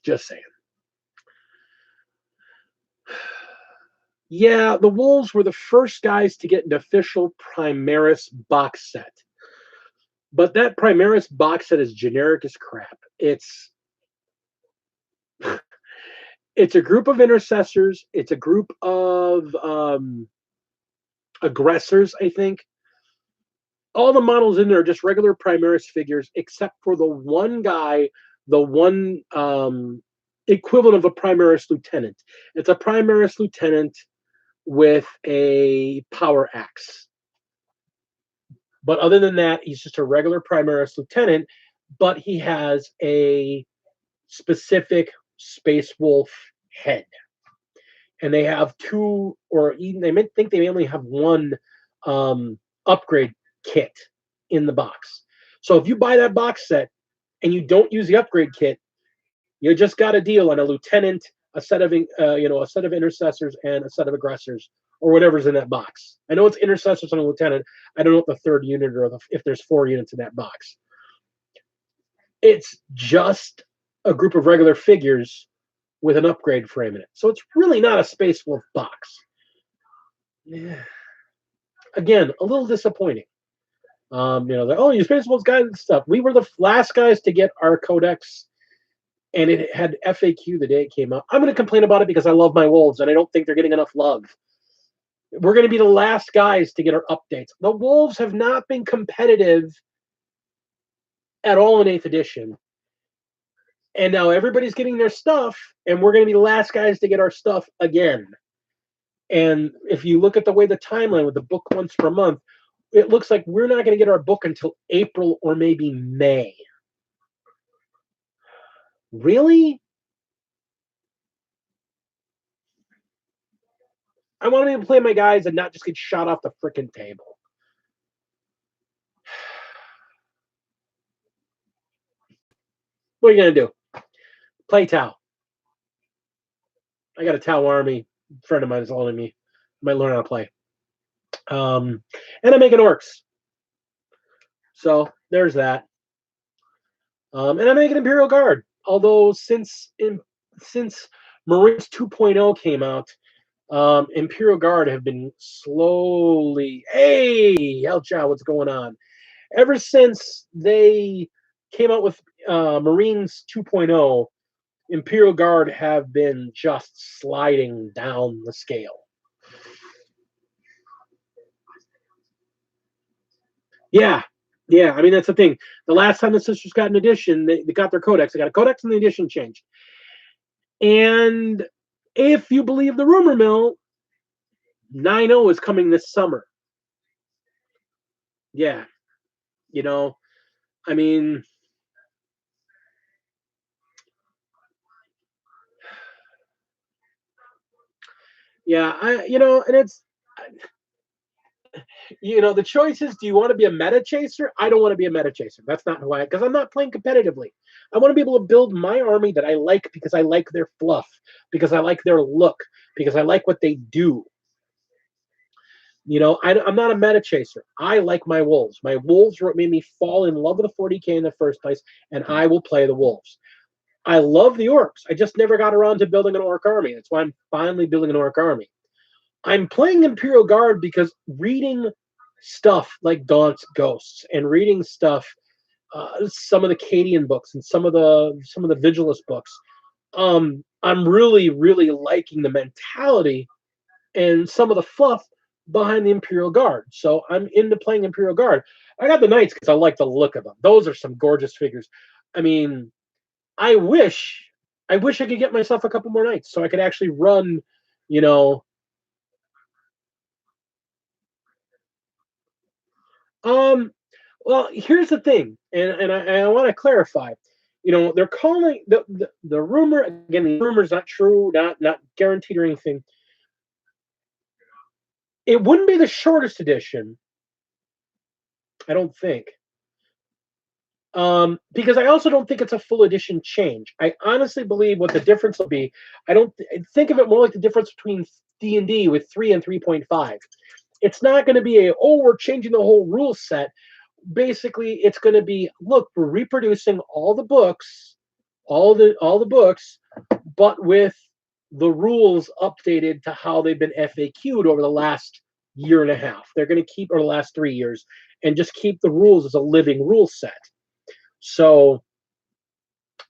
Just saying. Yeah, the Wolves were the first guys to get an official Primaris box set. But that Primaris box set is generic as crap. It's a group of intercessors. It's a group of aggressors, I think. All the models in there are just regular Primaris figures, except for the one guy, the one equivalent of a Primaris lieutenant. It's a Primaris lieutenant with a power axe. But other than that, he's just a regular Primaris lieutenant, but he has a specific Space Wolf head. And they have two, or even they think they only have one upgrade kit in the box. So if you buy that box set and you don't use the upgrade kit, you just got a deal on a lieutenant, a set of a set of intercessors, and a set of aggressors, or whatever's in that box. I know it's intercessors and a lieutenant. I don't know what the third unit or if there's 4 units in that box. It's just a group of regular figures with an upgrade frame in it. So it's really not a Space Wolf box. Yeah. Again, a little disappointing. You Space Wolves guys and stuff. We were the last guys to get our codex, and it had FAQ the day it came out. I'm going to complain about it because I love my Wolves, and I don't think they're getting enough love. We're going to be the last guys to get our updates. The Wolves have not been competitive at all in 8th edition. And now everybody's getting their stuff, and we're going to be the last guys to get our stuff again. And if you look at the way the timeline with the book once per month, it looks like we're not going to get our book until April or maybe May. Really? I want to play my guys and not just get shot off the frickin' table. What are you going to do? Play Tau. I got a Tau army. A friend of mine is loaning me. Might learn how to play. And I'm making Orcs. So there's that. And I'm making Imperial Guard. Although since Marines 2.0 came out, Imperial Guard have been slowly. Hey, Elcha, what's going on? Ever since they came out with Marines 2.0, Imperial Guard have been just sliding down the scale. Yeah. I mean, that's the thing. The last time the Sisters got an edition, they got their codex. They got a codex and the edition changed. And if you believe the rumor mill, 9.0 is coming this summer. Yeah. I mean, Yeah, and it's the choice is: do you want to be a meta chaser? I don't want to be a meta chaser. That's not who I, because I'm not playing competitively. I want to be able to build my army that I like because I like their fluff, because I like their look, because I like what they do. I'm not a meta chaser. I like my wolves. My wolves made me fall in love with the 40k in the first place, and I will play the wolves. I love the orcs. I just never got around to building an orc army. That's why I'm finally building an orc army. I'm playing Imperial Guard because reading stuff like Gaunt's Ghosts and reading stuff, some of the Cadian books and some of the Vigilus books, I'm really, really liking the mentality and some of the fluff behind the Imperial Guard. So I'm into playing Imperial Guard. I got the Knights because I like the look of them. Those are some gorgeous figures. I mean, I wish I could get myself a couple more Knights so I could actually run, you know. Um, well, here's the thing, and I want to clarify. They're calling the rumor again. The rumor is not true, not guaranteed or anything. It wouldn't be the shortest edition, I don't think. Because I also don't think it's a full edition change. I honestly believe what the difference will be. I don't think of it more like the difference between D&D with 3 and 3.5. It's not going to be we're changing the whole rule set. Basically, it's going to be, look, we're reproducing all the books, all the books, but with the rules updated to how they've been FAQ'd over the last year and a half. They're going to keep, or the last 3 years, and just keep the rules as a living rule set. So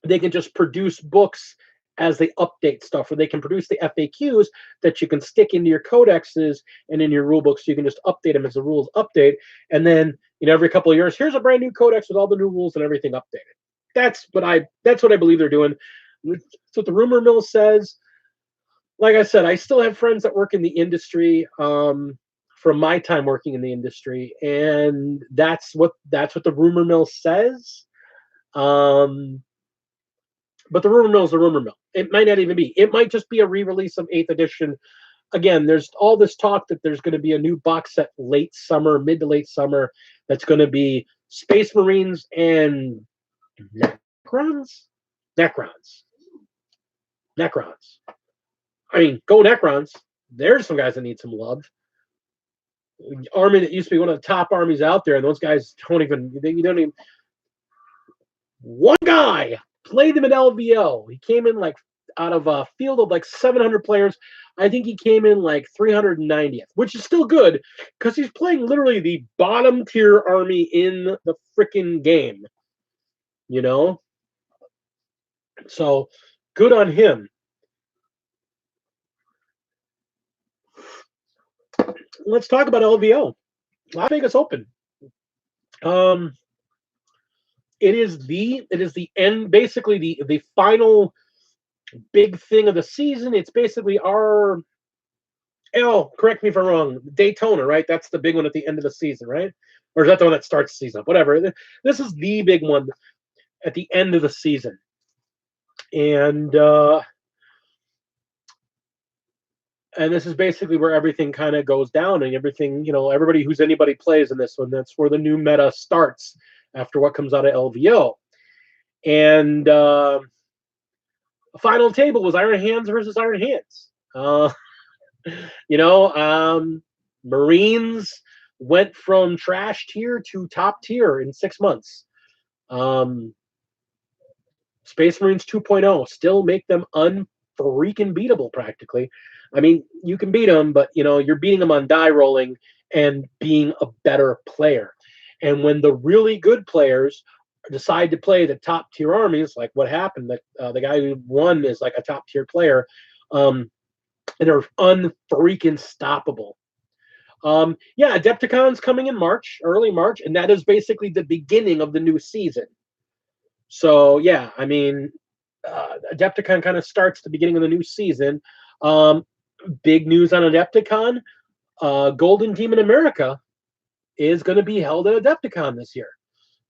they can just produce books as they update stuff, or they can produce the FAQs that you can stick into your codexes and in your rule books. So you can just update them as the rules update. And then, every couple of years, here's a brand new codex with all the new rules and everything updated. That's what I believe they're doing. That's what the rumor mill says. Like I said, I still have friends that work in the industry, from my time working in the industry, and that's what the rumor mill says. But the rumor mill is the rumor mill. It might not even be. It might just be a re-release of 8th edition. Again, there's all this talk that there's going to be a new box set late summer, mid to late summer, that's going to be Space Marines and Necrons? Necrons. Necrons. I mean, go Necrons. There's some guys that need some love. Army that used to be one of the top armies out there, and those guys don't even. One guy played them at LVO. He came in like out of a field of like 700 players. I think he came in like 390th, which is still good because he's playing literally the bottom tier army in the freaking game. So good on him. Let's talk about LVO. Las Vegas Open. It is the end, basically the final big thing of the season. It's basically correct me if I'm wrong, Daytona, right? That's the big one at the end of the season, right? Or is that the one that starts the season? Whatever. This is the big one at the end of the season. And this is basically where everything kind of goes down, and everything, everybody who's anybody plays in this one. That's where the new meta starts after what comes out of LVO. And the final table was Iron Hands versus Iron Hands. Marines went from trash tier to top tier in 6 months. Space Marines 2.0 still make them unfreaking beatable practically. I mean, you can beat them, but you're beating them on die rolling and being a better player. And when the really good players decide to play the top tier armies, like what happened, that the guy who won is like a top tier player, and they're unfreaking stoppable. Adepticon's coming in March, early March, and that is basically the beginning of the new season. So yeah, I mean, Adepticon kind of starts the beginning of the new season. Big news on Adepticon: Golden Demon America is going to be held at Adepticon this year.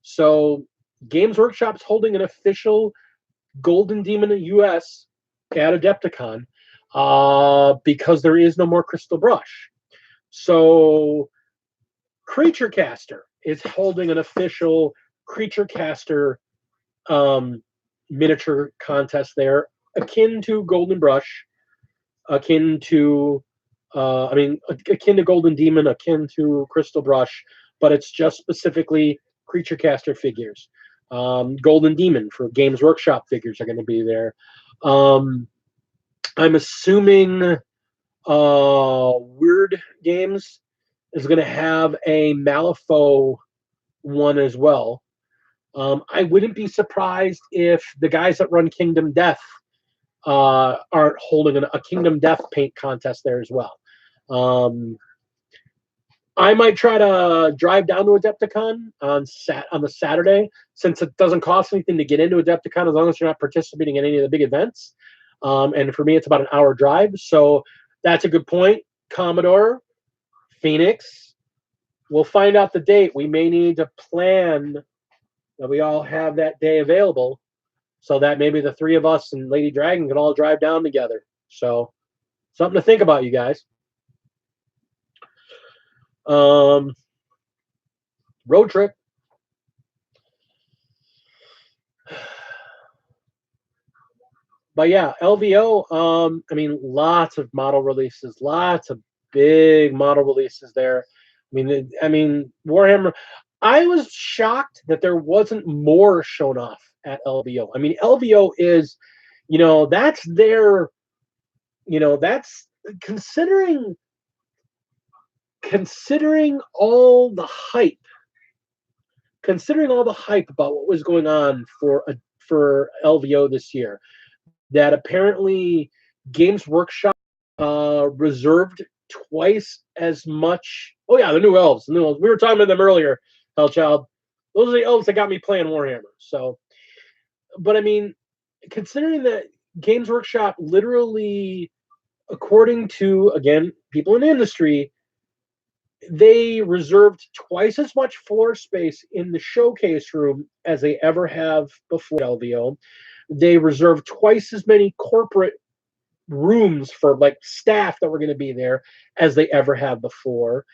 So Games Workshop's holding an official Golden Demon US at Adepticon. because there is no more Crystal Brush. So Creature Caster is holding an official Creature Caster miniature contest there, akin to Golden Brush, akin to akin to Golden Demon, akin to Crystal Brush, but it's just specifically Creature Caster figures. Golden Demon for Games Workshop figures are going to be there. I'm assuming Weird Games is going to have a Malifaux one as well. I wouldn't be surprised if the guys that run Kingdom Death aren't holding a Kingdom Death paint contest there as well. I might try to drive down to Adepticon on the Saturday, since it doesn't cost anything to get into Adepticon as long as you're not participating in any of the big events. And for me, it's about an hour drive. So that's a good point. Commodore, Phoenix, we'll find out the date. We may need to plan that we all have that day available so that maybe the three of us and Lady Dragon can all drive down together. So something to think about, you guys. Road trip. But yeah, LVO, I mean, lots of model releases, lots of big model releases there. I mean, Warhammer, I was shocked that there wasn't more shown off at LVO. I mean, LVO is, that's their, that's considering all the hype, about what was going on for LVO this year, that apparently Games Workshop reserved twice as much. Oh yeah, the new elves. We were talking about them earlier, Hellchild. Those are the elves that got me playing Warhammer. So, but I mean, considering that Games Workshop literally, according to, again, people in the industry, they reserved twice as much floor space in the showcase room as they ever have before LVO. They reserved twice as many corporate rooms for like staff that were going to be there as they ever have before.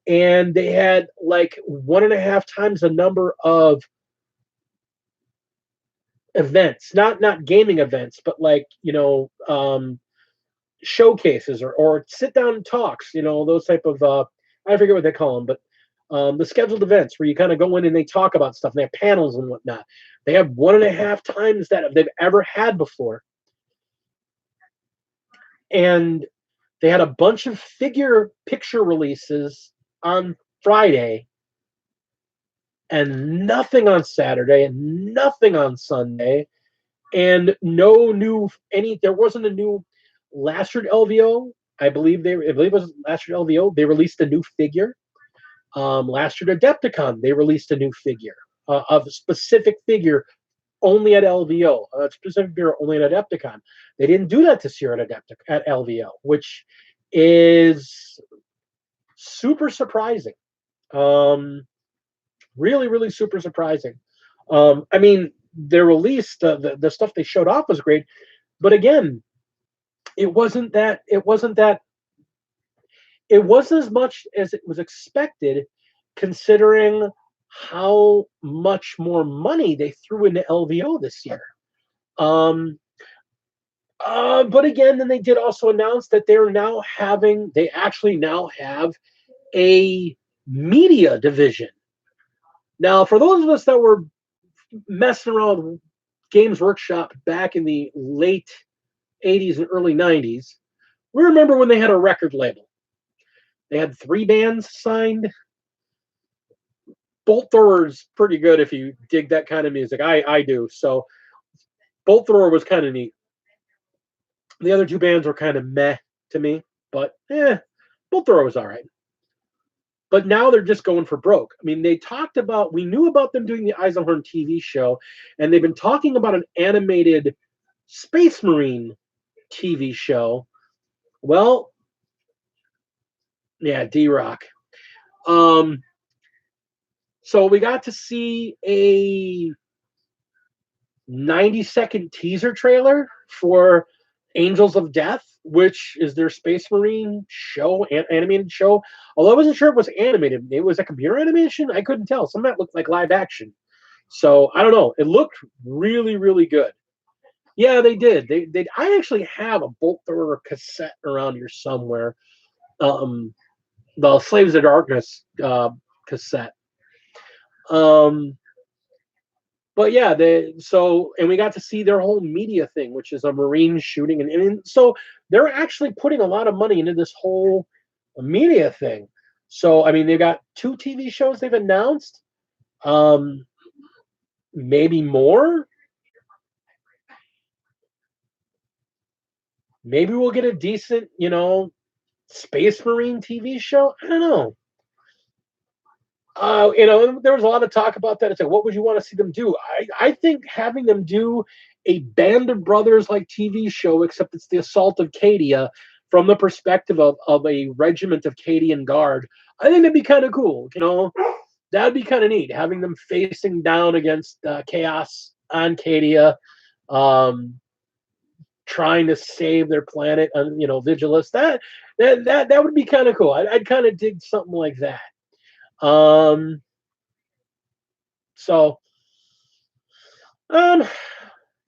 And they had like 1.5 times the number of events, not gaming events, but like, showcases or sit down talks, those type of, I forget what they call them, but the scheduled events where you kind of go in and they talk about stuff and they have panels and whatnot. They have 1.5 times that they've ever had before. And they had a bunch of figure picture releases on Friday and nothing on Saturday and nothing on Sunday, and there wasn't a new last year at LVO. I believe it was last year at LVO. They released a new figure. Last year at Adepticon, they released a new figure, of a specific figure only at LVO, a specific figure only at Adepticon. They didn't do that this year at LVO, which is super surprising. Really, really super surprising. I mean, their release, the stuff they showed off was great, but again, it wasn't as much as it was expected, considering how much more money they threw into LVO this year. But again, then they did also announce that they actually now have a media division. Now, for those of us that were messing around with Games Workshop back in the late 80s and early 90s, we remember when they had a record label. They had 3 bands signed. Bolt Thrower's pretty good if you dig that kind of music. I do. So Bolt Thrower was kind of neat. The other 2 bands were kind of meh to me, but Bolt Thrower was all right. But now they're just going for broke. I mean, we knew about them doing the Eisenhorn TV show, and they've been talking about an animated Space Marine TV show. Well, yeah, D-Rock. So we got to see a 90-second teaser trailer for Angels of Death, which is their Space Marine show, animated show. Although I wasn't sure it was animated. It was a computer animation. I couldn't tell. Some of that looked like live action. So I don't know. It looked really, really good. Yeah, they did. They. I actually have a Bolt Thrower cassette around here somewhere. The Slaves of Darkness cassette. Um, but yeah, and we got to see their whole media thing, which is a Marine shooting, and so they're actually putting a lot of money into this whole media thing. So I mean, they've got 2 TV shows they've announced, maybe more. Maybe we'll get a decent, Space Marine TV show. I don't know. There was a lot of talk about that. It's like, what would you want to see them do? I think having them do a Band of Brothers like TV show, except it's the Assault of Cadia from the perspective of a regiment of Cadian Guard. I think that'd be kind of cool. That'd be kind of neat, having them facing down against chaos on Cadia, trying to save their planet. Vigilus. That would be kind of cool. I'd kind of dig something like that. So,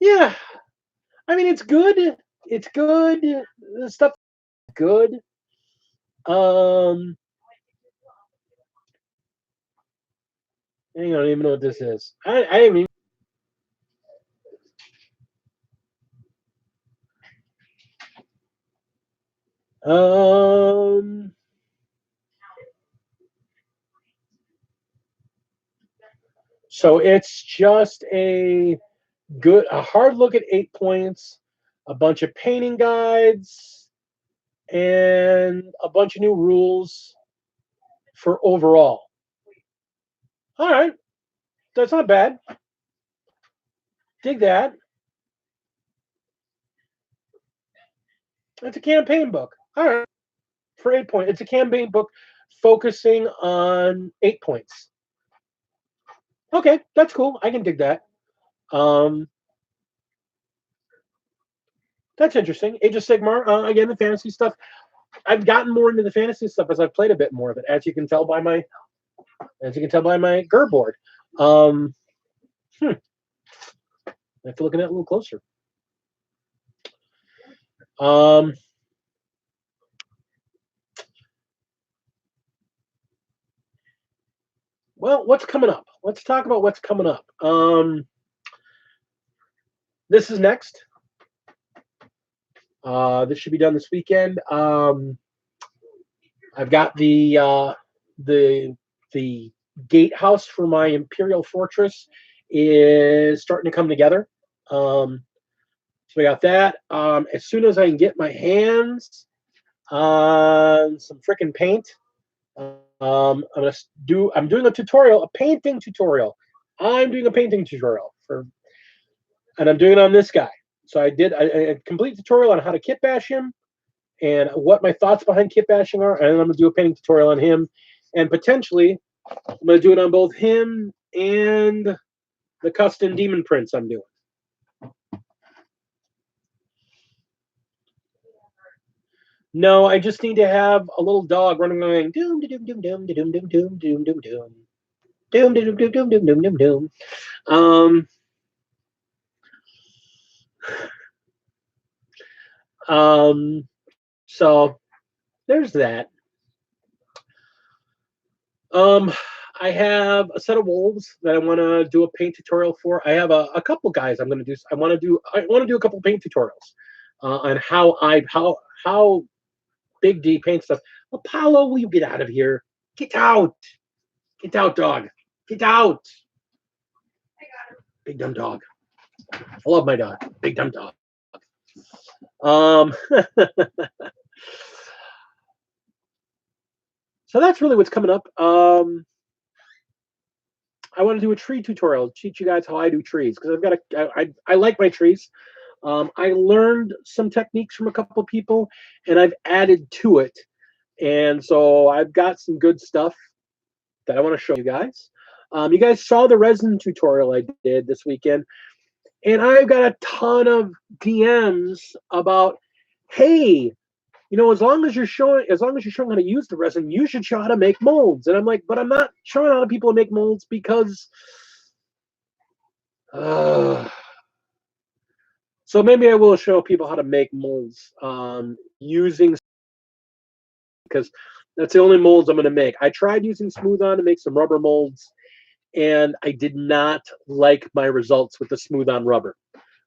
yeah, I mean, it's good. It's good. The stuff is good. I don't even know what this is. I mean, so it's just a hard look at 8 points, a bunch of painting guides, and a bunch of new rules for overall. All right, that's not bad. Dig that. It's a campaign book. All right, for 8 points. It's a campaign book focusing on 8 points. Okay, that's cool. I can dig that. That's interesting. Age of Sigmar, again, the fantasy stuff. I've gotten more into the fantasy stuff as I've played a bit more of it, as you can tell by my GUR board. I have to look at that a little closer. Well, what's coming up? Let's talk about what's coming up. This is next. This should be done this weekend. I've got the gatehouse for my Imperial Fortress is starting to come together. So I got that. As soon as I can get my hands on some freaking paint, I'm doing a tutorial, a painting tutorial. I'm doing a painting tutorial and I'm doing it on this guy. So I did a complete tutorial on how to kit bash him and what my thoughts behind kit bashing are, and I'm going to do a painting tutorial on him, and potentially I'm going to do it on both him and the custom demon prints I'm doing. No, I just need to have a little dog running going doom doom doom doom doom doom doom doom doom doom doom doom doom doom doom doom doom doom. So there's that. I have a set of wolves that I want to do a paint tutorial for. I have a couple guys I'm going to do. I want to do a couple paint tutorials on how Big D paint stuff. Apollo, will you get out of here? Get out! Get out, dog! Get out! I got him. Big dumb dog. I love my dog. Big dumb dog. So that's really what's coming up. I want to do a tree tutorial, teach you guys how I do trees, because I've got I like my trees. I learned some techniques from a couple of people, and I've added to it. And so I've got some good stuff that I want to show you guys. You guys saw the resin tutorial I did this weekend. And I've got a ton of DMs about, hey, you know, as long as you're showing how to use the resin, you should show how to make molds. And I'm like, but I'm not showing how to people to make molds because so maybe I will show people how to make molds using, because that's the only molds I'm going to make. I tried using Smooth On to make some rubber molds, and I did not like my results with the Smooth On rubber.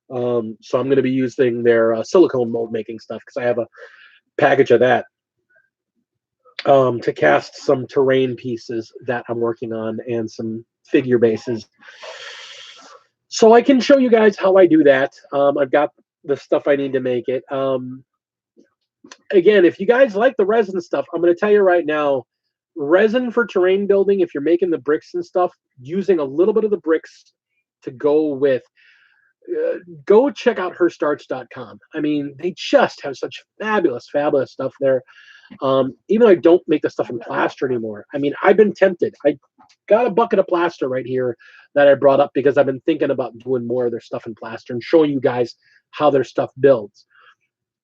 So I'm going to be using their silicone mold making stuff, because I have a package of that to cast some terrain pieces that I'm working on and some figure bases. So I can show you guys how I do that. I've got the stuff I need to make it. Again, if you guys like the resin stuff, I'm going to tell you right now, resin for terrain building, if you're making the bricks and stuff, using a little bit of the bricks to go with, go check out herstarts.com. I mean, they just have such fabulous stuff there. Even though I don't make the stuff in plaster anymore. I mean, I've been tempted. I got a bucket of plaster right here that I brought up because I've been thinking about doing more of their stuff in plaster and showing you guys how their stuff builds.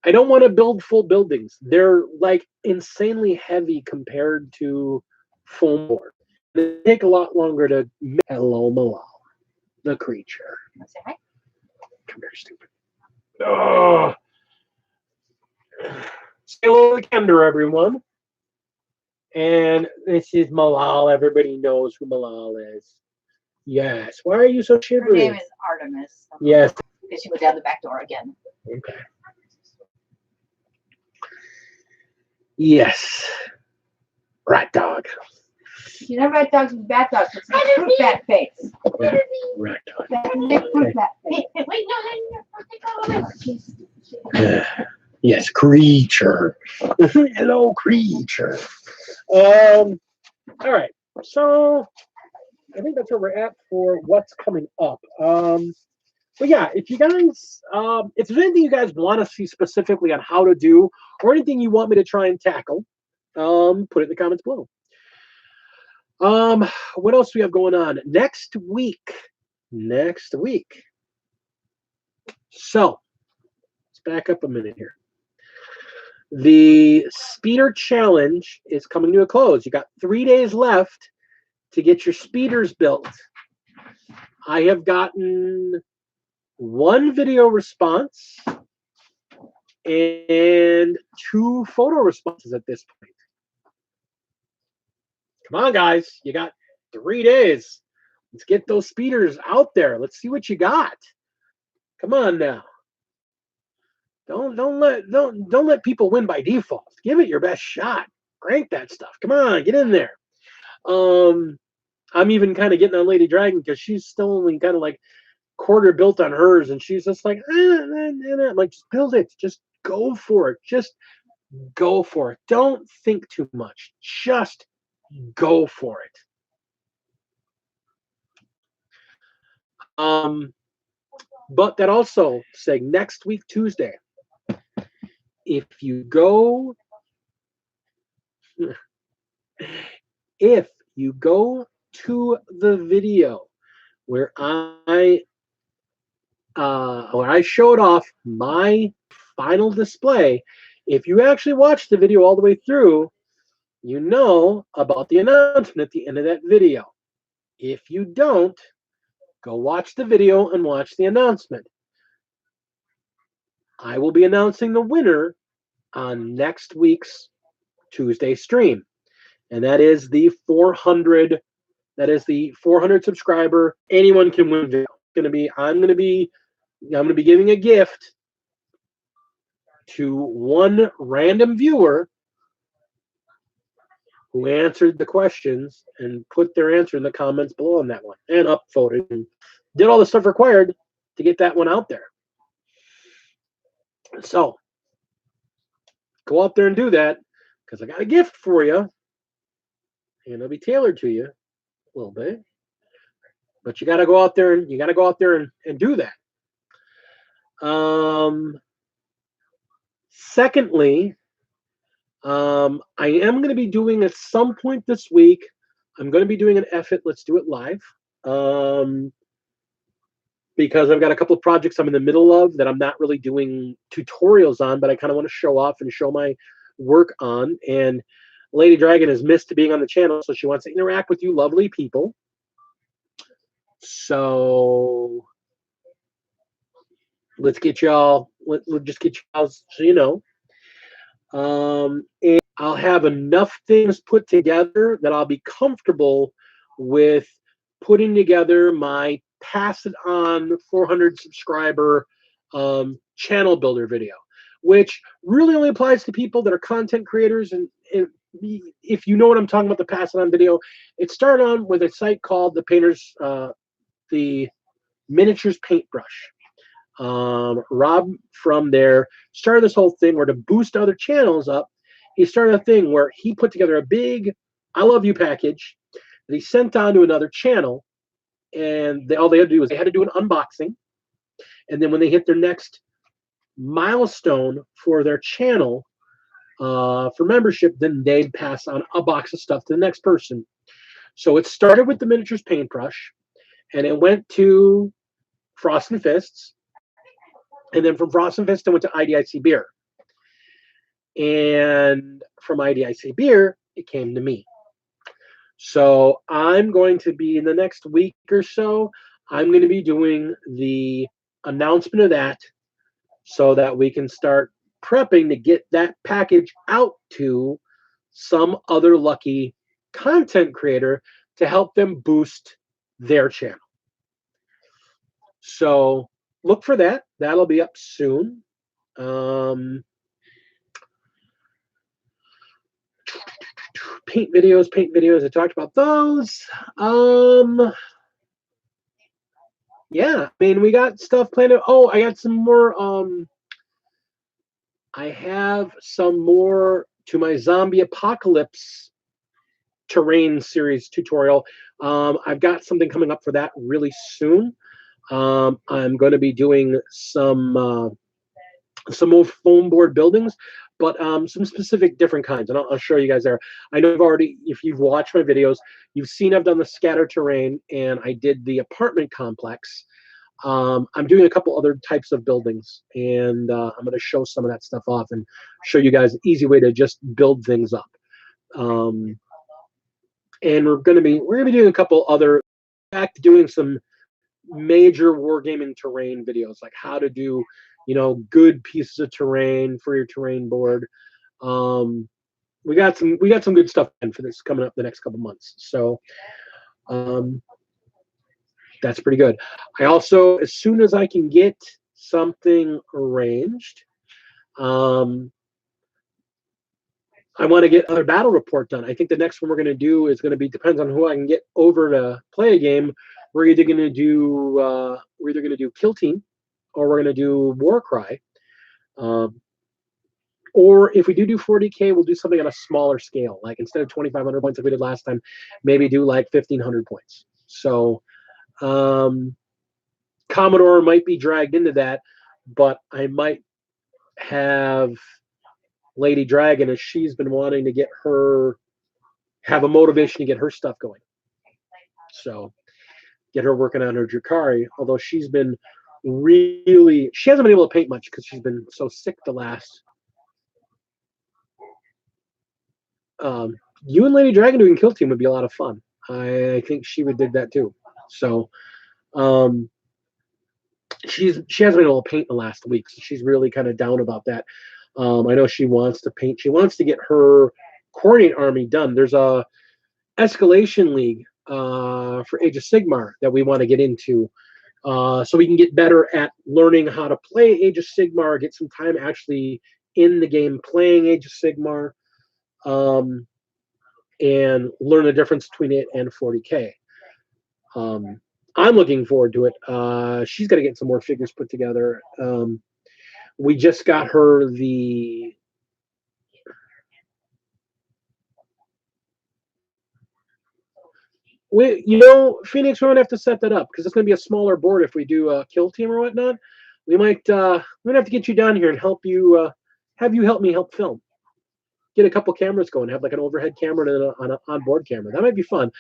I don't want to build full buildings. They're like insanely heavy compared to foam board. They take a lot longer to make. Hello, Malal, the creature. Say hi. Come here, stupid. Oh. Say hello to Kender, everyone. And this is Malal. Everybody knows who Malal is. Yes. Why are you so Her shivery? name is Artemis. Yes. Because she went down the back door again. Okay. Yes. Rat dog. You know, rat dogs and bad dogs. It's a fruit bat face. Yeah. Rat dog. That's a big fruit bat face. Wait, no. Yes, creature. Hello, creature. All right. So I think that's where we're at for what's coming up. But yeah, if you guys, if there's anything you guys want to see specifically on how to do, or anything you want me to try and tackle, put it in the comments below. What else do we have going on next week? So let's back up a minute here. The speeder challenge is coming to a close. You got 3 days left to get your speeders built. I have gotten 1 video response and 2 photo responses at this point. Come on, guys. You got 3 days. Let's get those speeders out there. Let's see what you got. Come on now. Don't let people win by default. Give it your best shot. Crank that stuff. Come on, get in there. I'm even kind of getting on Lady Dragon because she's still only kind of like quarter built on hers, and she's just like, I'm like, just build it. Just go for it. Just go for it. Don't think too much. Just go for it. But that also saying next week, Tuesday, if you go to the video where I showed off my final display, if you actually watch the video all the way through, you know about the announcement at the end of that video. If you don't, go watch the video and watch the announcement. I will be announcing the winner on next week's Tuesday stream, and that is the 400. That is the 400 subscriber. Anyone can win video. I'm gonna be giving a gift to 1 random viewer who answered the questions and put their answer in the comments below on that one, and upvoted and did all the stuff required to get that one out there. So go out there and do that, because I got a gift for you, and it'll be tailored to you a little bit. But you got to go out there and do that. Secondly, I am going to be doing at some point this week. I'm going to be doing an F It, Let's Do It live. because I've got a couple of projects I'm in the middle of that I'm not really doing tutorials on, but I kind of want to show off and show my work on. And Lady Dragon has missed being on the channel, so she wants to interact with you lovely people. So let's get y'all, let's just get y'all so you know. And I'll have enough things put together that I'll be comfortable with putting together my pass it on 400 subscriber channel builder video, which really only applies to people that are content creators. And if you know what I'm talking about, the pass it on video, it started on with a site called the Miniatures Paintbrush. Rob from there started this whole thing where to boost other channels up, he started a thing where he put together a big I love you package that he sent on to another channel, and all they had to do was they had to do an unboxing, and then when they hit their next milestone for their channel for membership, then they'd pass on a box of stuff to the next person. So it started with the Miniatures Paintbrush, and it went to Frost and Fists. And then from Frost and Fist, I went to IDIC Beer. And from IDIC Beer, it came to me. So I'm going to be, in the next week or so, I'm going to be doing the announcement of that so that we can start prepping to get that package out to some other lucky content creator to help them boost their channel. So look for that. That'll be up soon. Paint videos. I talked about those. Yeah, I mean, we got stuff planned. Oh, I got some more. I have some more to my zombie apocalypse terrain series tutorial. I've got something coming up for that really soon. I'm going to be doing some more foam board buildings, but some specific different kinds, and I'll show you guys there. I know if you've watched my videos, you've seen I've done the scatter terrain, and I did the apartment complex. I'm doing a couple other types of buildings, and I'm going to show some of that stuff off and show you guys an easy way to just build things up. And we're going to be doing a couple other, in fact, doing some major wargaming terrain videos, like how to do, good pieces of terrain for your terrain board. We got some good stuff in for this coming up the next couple months. So that's pretty good. I also, as soon as I can get something arranged, I want to get another battle report done. I think the next one we're going to do is going to be, depends on who I can get over to play a game. We're either going to do Kill Team, or we're going to do Warcry. Or if we do 40K, we'll do something on a smaller scale. Like instead of 2,500 points like we did last time, maybe do like 1,500 points. So Commodore might be dragged into that, but I might have Lady Dragon, as she's been wanting to have a motivation to get her stuff going. So get her working on her Drakari, although she hasn't been able to paint much because she's been so sick the last. You and Lady Dragon doing Kill Team would be a lot of fun. I think she would dig that too. So she hasn't been able to paint the last week, so she's really kind of down about that. I know she wants to paint. She wants to get her coordinate army done. There's a escalation league for Age of Sigmar that we want to get into, so we can get better at learning how to play Age of Sigmar, get some time actually in the game playing Age of Sigmar, and learn the difference between it and 40K. I'm looking forward to it. She's got to get some more figures put together. We just got her the Phoenix, we're gonna have to set that up because it's gonna be a smaller board if we do a Kill Team or whatnot. We're gonna have to get you down here and help you have you help me help film. Get a couple cameras going, have like an overhead camera and an onboard camera. That might be fun.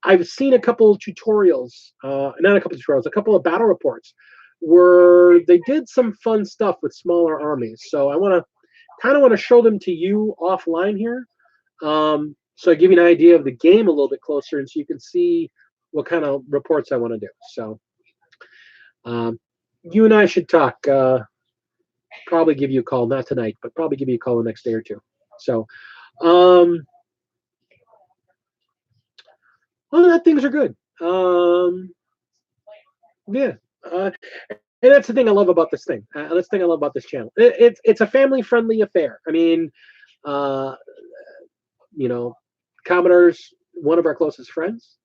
I've seen a couple of tutorials, not a couple of tutorials, a couple of battle reports where they did some fun stuff with smaller armies. So I kind of want to show them to you offline here. So I give you an idea of the game a little bit closer, and so you can see what kind of reports I want to do. So you and I should talk. Probably give you a call, not tonight, but probably give you a call the next day or two. So, well, things are good. Yeah. And that's the thing I love about this thing. That's the thing I love about this channel. It's a family-friendly affair. I mean, you know, Commodore's one of our closest friends.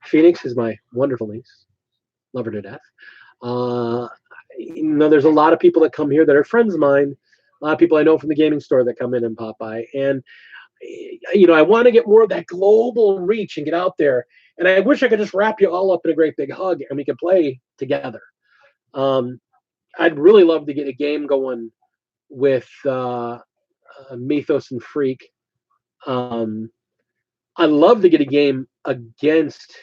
Phoenix is my wonderful niece. Love her to death. You know, there's a lot of people that come here that are friends of mine. A lot of people I know from the gaming store that come in and pop by. And, you know, I want to get more of that global reach and get out there. And I wish I could just wrap you all up in a great big hug and we could play together. I'd really love to get a game going with Mythos and Freak. I'd love to get a game against.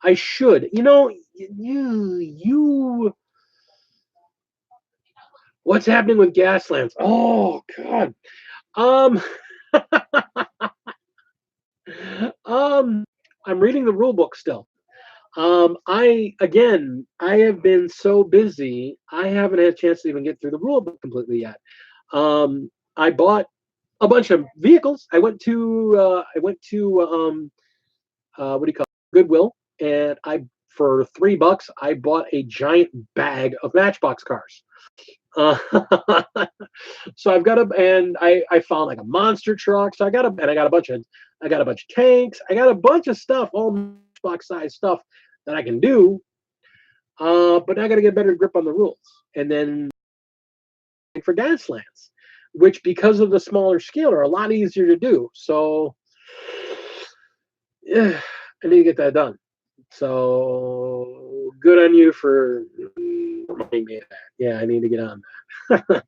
I should. You know, you. What's happening with Gaslands? Oh God. I'm reading the rule book still. I have been so busy, I haven't had a chance to even get through the rule book completely yet. I bought a bunch of vehicles. I went to what do you call it? Goodwill, and for $3 I bought a giant bag of Matchbox cars. So I've got I found like a monster truck. So I got a bunch of tanks. I got a bunch of stuff, all Matchbox size stuff that I can do. But I got to get a better grip on the rules. And then for Gaslands, which because of the smaller scale are a lot easier to do. So yeah, I need to get that done. So good on you for reminding me of that. Yeah, I need to get on that.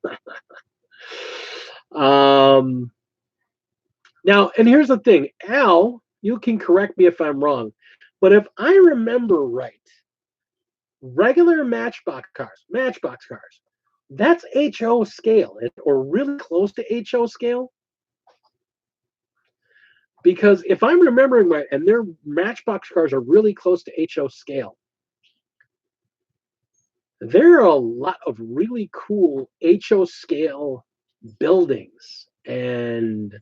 Now, and here's the thing, Al, you can correct me if I'm wrong, but if I remember right, regular Matchbox cars, that's HO scale or really close to HO scale. Because if I'm remembering right, and their Matchbox cars are really close to HO scale, there are a lot of really cool HO scale buildings and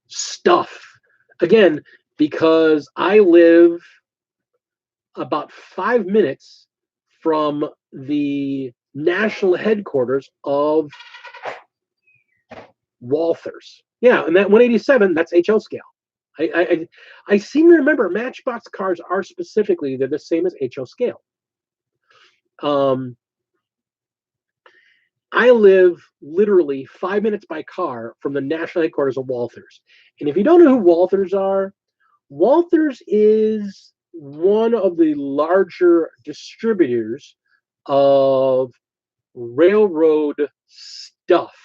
stuff. Again, because I live about 5 minutes from the national headquarters of Walthers. Yeah, and that 187, that's HO scale. I seem to remember Matchbox cars are specifically, they're the same as HO scale. I live literally 5 minutes by car from the national headquarters of Walthers. And if you don't know who Walthers are, Walthers is one of the larger distributors of railroad stuff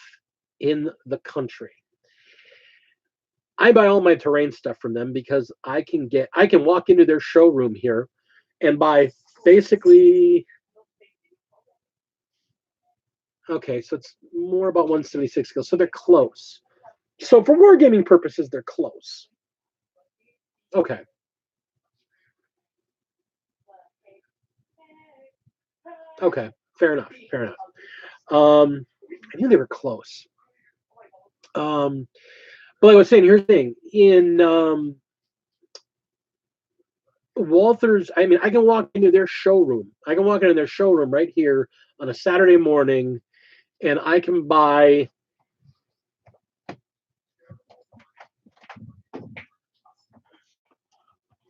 in the country. I buy all my terrain stuff from them because I can walk into their showroom here and buy basically. Okay, so it's more about 176 skills. So they're close. So for wargaming purposes, they're close. Okay. Okay, fair enough. I knew they were close. But like I was saying, here's the thing. In Walthers, I mean, I can walk into their showroom. Right here on a Saturday morning, and I can buy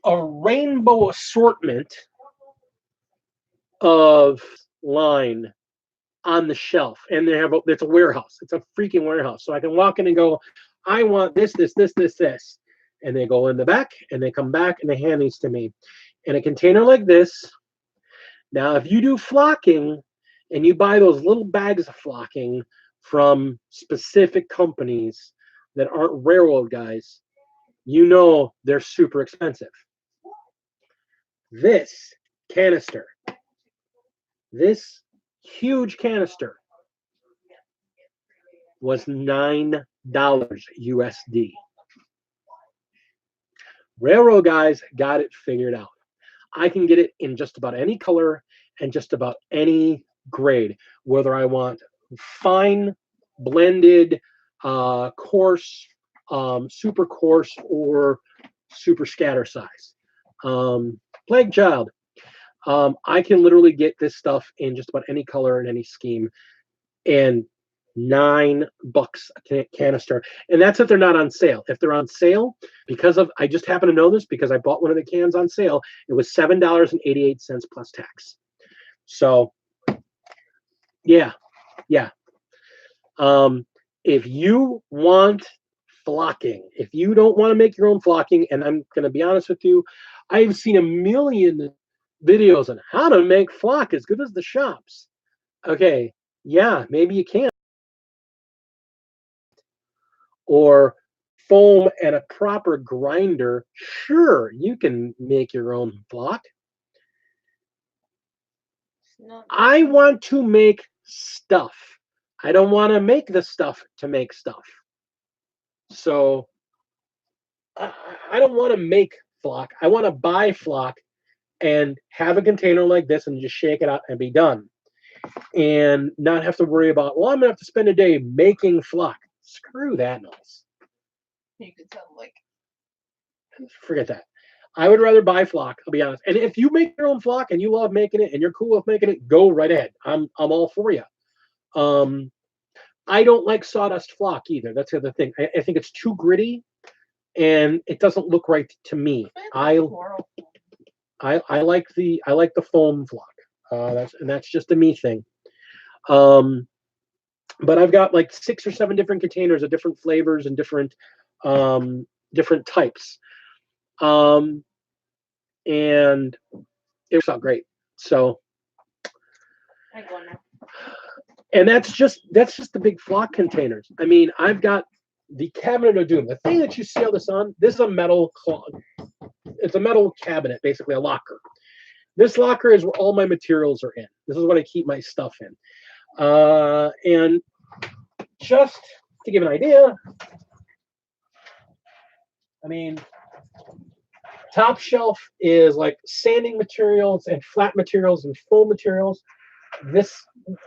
a rainbow assortment of line on the shelf, and it's a warehouse. It's a freaking warehouse. So I can walk in and go, I want this, and they go in the back, and they come back, and they hand these to me in a container like this. Now, if you do flocking, and you buy those little bags of flocking from specific companies that aren't railroad guys, you know they're super expensive. This canister, this huge canister, was $9 USD. Railroad guys got it figured out. I can get it in just about any color and just about any grade, whether I want fine, blended, coarse, super coarse, or super scatter size. Plague Child. I can literally get this stuff in just about any color and any scheme, and $9 a canister. And that's if they're not on sale. If they're on sale, I just happen to know this because I bought one of the cans on sale. It was $7.88 plus tax. So yeah. If you want flocking, if you don't want to make your own flocking, and I'm going to be honest with you, I've seen a million videos on how to make flock as good as the shops. Okay, yeah, maybe you can. Or foam and a proper grinder, sure, you can make your own flock. I want to make stuff. I don't want to make the stuff to make stuff. So I don't want to make flock. I want to buy flock and have a container like this and just shake it out and be done. And not have to worry about, well, I'm going to have to spend a day making flock. Screw that noise. You could tell, like, forget that. I would rather buy flock, I'll be honest. And if you make your own flock and you love making it and you're cool with making it, go right ahead. I'm all for you. I don't like sawdust flock either. That's the other thing. I think it's too gritty and it doesn't look right to me. I like the foam flock. That's just a me thing. But I've got like 6 or 7 different containers of different flavors and different types. And it works out great. So, and that's just the big flock containers. I mean, I've got the cabinet of doom. The thing that you seal this on, this is a metal it's a metal cabinet, basically a locker. This locker is where all my materials are in. This is what I keep my stuff in. And just to give an idea, I mean, top shelf is like sanding materials and flat materials and foam materials. This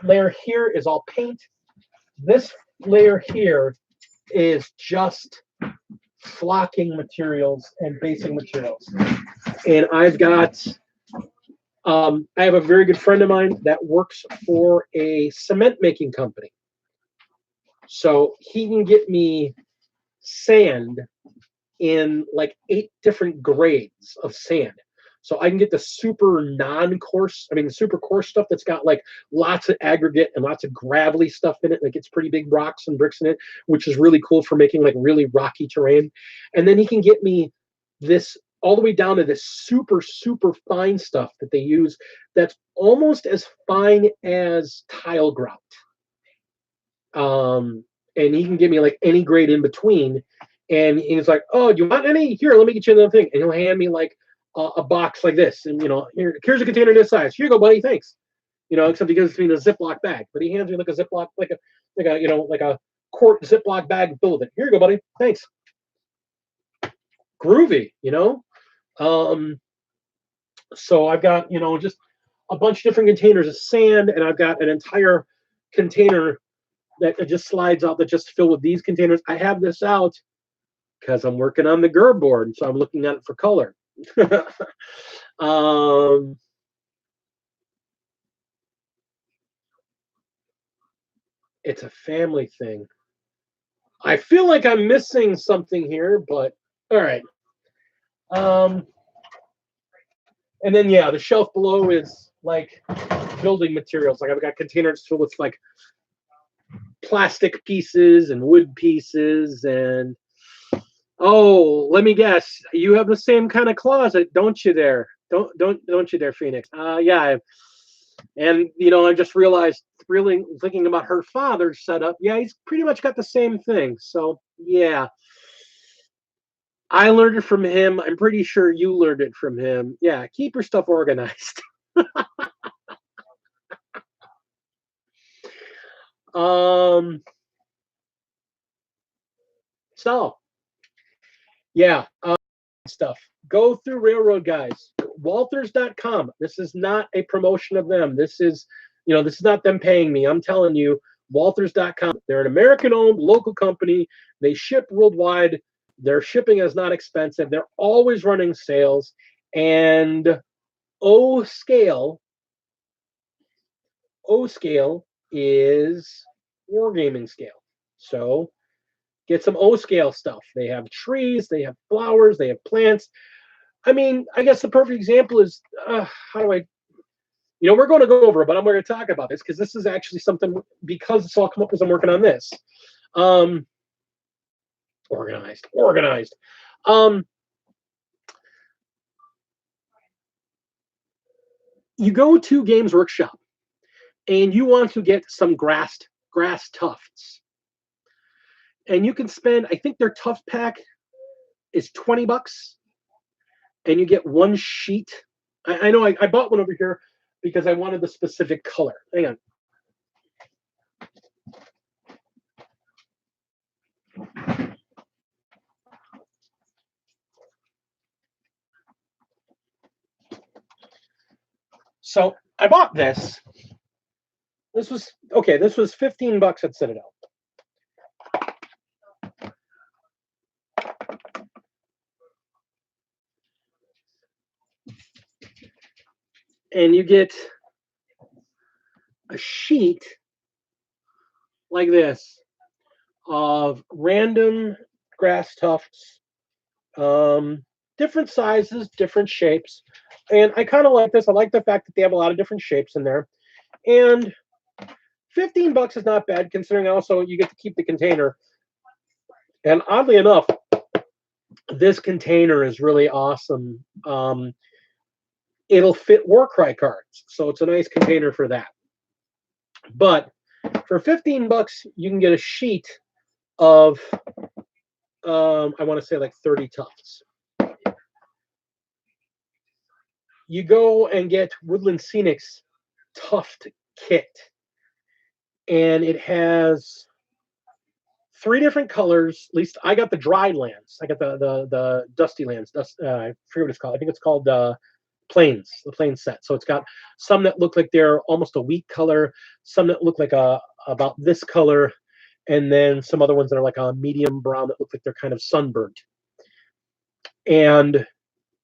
layer here is all paint. This layer here is just flocking materials and basing materials. And I've got, I have a very good friend of mine that works for a cement making company. So he can get me sand in like 8 different grades of sand. So I can get the super non-coarse, the super coarse stuff that's got like lots of aggregate and lots of gravelly stuff in it that gets pretty big rocks and bricks in it, which is really cool for making like really rocky terrain. And then he can get me this all the way down to this super, super fine stuff that they use that's almost as fine as tile grout. And he can give me like any grade in between. And he's like, oh, do you want any? Here, let me get you another thing. And he'll hand me like a box like this. And, here's a container this size. Here you go, buddy. Thanks. Except he gives me a Ziploc bag. But he hands me like a Ziploc, like a quart Ziploc bag full of it. Here you go, buddy. Thanks. Groovy, So I've got, just a bunch of different containers of sand. And I've got an entire container that just slides out that just fill with these containers. I have this out because I'm working on the GURB board, so I'm looking at it for color. It's a family thing. I feel like I'm missing something here, but all right. And then yeah, the shelf below is like building materials. Like I've got containers filled with like plastic pieces and wood pieces and let me guess, you have the same kind of closet, don't you there? Don't you there, Phoenix? Yeah. And I just realized, really thinking about her father's setup, yeah, he's pretty much got the same thing. So yeah. I learned it from him. I'm pretty sure you learned it from him. Yeah, keep your stuff organized. um. So yeah, stuff. Go through Railroad Guys. Walthers.com. This is not a promotion of them. This is, this is not them paying me. I'm telling you, Walthers.com. They're an American-owned local company. They ship worldwide. Their shipping is not expensive. They're always running sales. And O-Scale is wargaming scale. So get some O-Scale stuff. They have trees, they have flowers, they have plants. I mean, I guess the perfect example is how do I, we're going to go over it, but I'm going to talk about this because this is actually something, because it's all come up as I'm working on this. Organized. You go to Games Workshop and you want to get some grass tufts. And you can spend, I think their tuft pack is $20. And you get one sheet. I know I bought one over here because I wanted the specific color. Hang on. So I bought this. This was $15 at Citadel. And you get a sheet like this of random grass tufts, different sizes, different shapes. And I kind of like this. I like the fact that they have a lot of different shapes in there. And $15 is not bad, considering also you get to keep the container. And oddly enough, this container is really awesome. It'll fit Warcry cards, so it's a nice container for that. But for $15, you can get a sheet of, I want to say like 30 tufts. You go and get Woodland Scenic's tuft kit, and it has 3 different colors. At least I got the dried lands. I got the dusty lands. I forget what it's called. I think it's called the plains set. So it's got some that look like they're almost a wheat color, some that look like about this color, and then some other ones that are like a medium brown that look like they're kind of sunburnt. And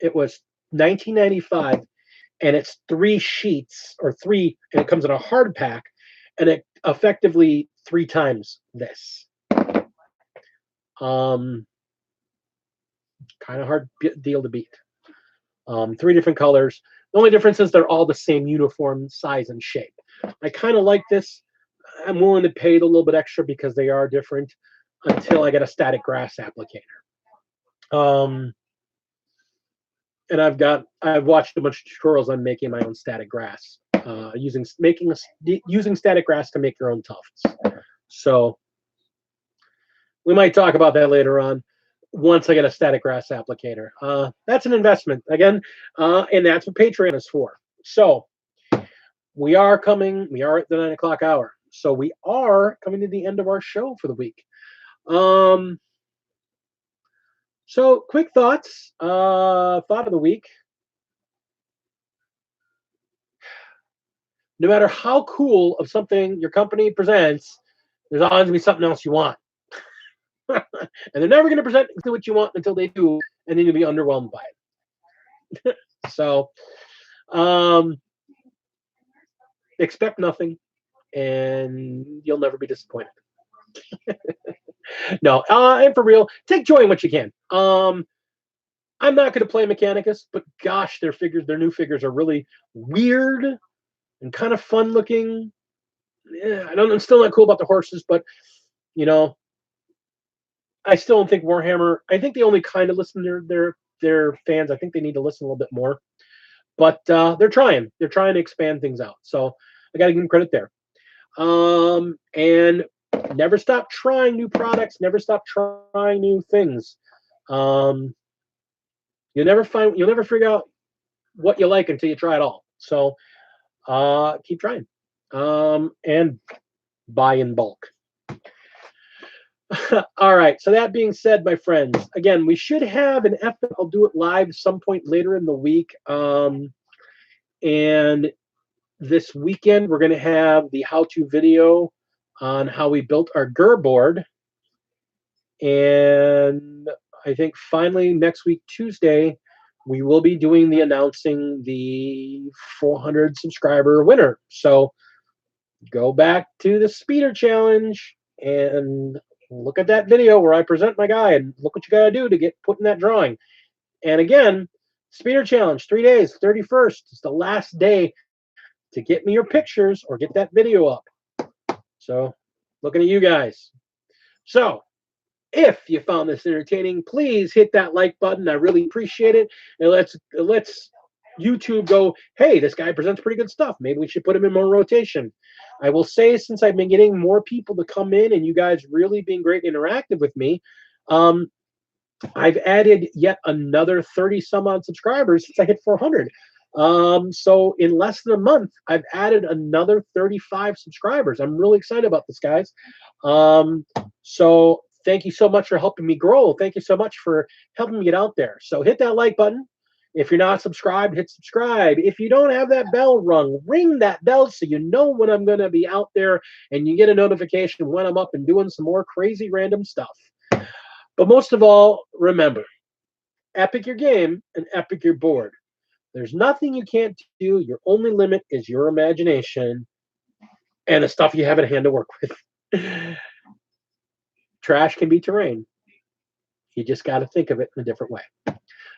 it was $19.95, and it's 3 sheets or 3, and it comes in a hard pack, and it effectively 3 times this. Kind of hard deal to beat. 3 different colors. The only difference is they're all the same uniform size and shape. I kind of like this. I'm willing to pay a little bit extra because they are different until I get a static grass applicator. And I've watched a bunch of tutorials on making my own static grass, using static grass to make your own tufts. So we might talk about that later on once I get a static grass applicator. That's an investment again, and that's what Patreon is for. So we are at the 9 o'clock hour. So we are coming to the end of our show for the week. So quick thoughts. Thought of the week. No matter how cool of something your company presents, there's always going to be something else you want. And they're never going to present what you want until they do, and then you'll be underwhelmed by it. So expect nothing, and you'll never be disappointed. No, and for real, take joy in what you can. I'm not going to play Mechanicus, but gosh, their new figures are really weird and kind of fun looking. Yeah, I'm still not cool about the horses, but I still don't think Warhammer. I think they only kind of listen to their fans. I think they need to listen a little bit more, but they're trying. They're trying to expand things out. So I got to give them credit there. And never stop trying new products. Never stop trying new things. You'll never figure out what you like until you try it all. So keep trying. And buy in bulk. All right. So that being said, my friends, again, we should have an epic. I'll do it live some point later in the week. And this weekend, we're going to have the how-to video on how we built our GUR board. And I think finally next week, Tuesday, we will be doing the announcing the 400 subscriber winner. So go back to the speeder challenge and look at that video where I present my guy and look what you got to do to get put in that drawing. And again, speeder challenge, 3 days, 31st is the last day to get me your pictures or get that video up. So looking at you guys. So if you found this entertaining, please hit that like button. I really appreciate it. And let's YouTube go, hey, this guy presents pretty good stuff. Maybe we should put him in more rotation. I will say, since I've been getting more people to come in and you guys really being great and interactive with me, I've added yet another 30 some odd subscribers since I hit 400. So in less than a month, I've added another 35 subscribers. I'm really excited about this, guys. So thank you so much for helping me grow. Thank you so much for helping me get out there. So hit that like button. If you're not subscribed, hit subscribe. If you don't have that bell rung, ring that bell so you know when I'm going to be out there and you get a notification when I'm up and doing some more crazy random stuff. But most of all, remember, epic your game and epic your board. There's nothing you can't do. Your only limit is your imagination and the stuff you have at hand to work with. Trash can be terrain. You just got to think of it in a different way.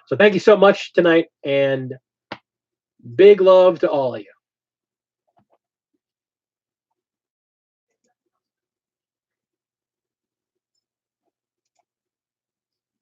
So thank you so much tonight, and big love to all of you.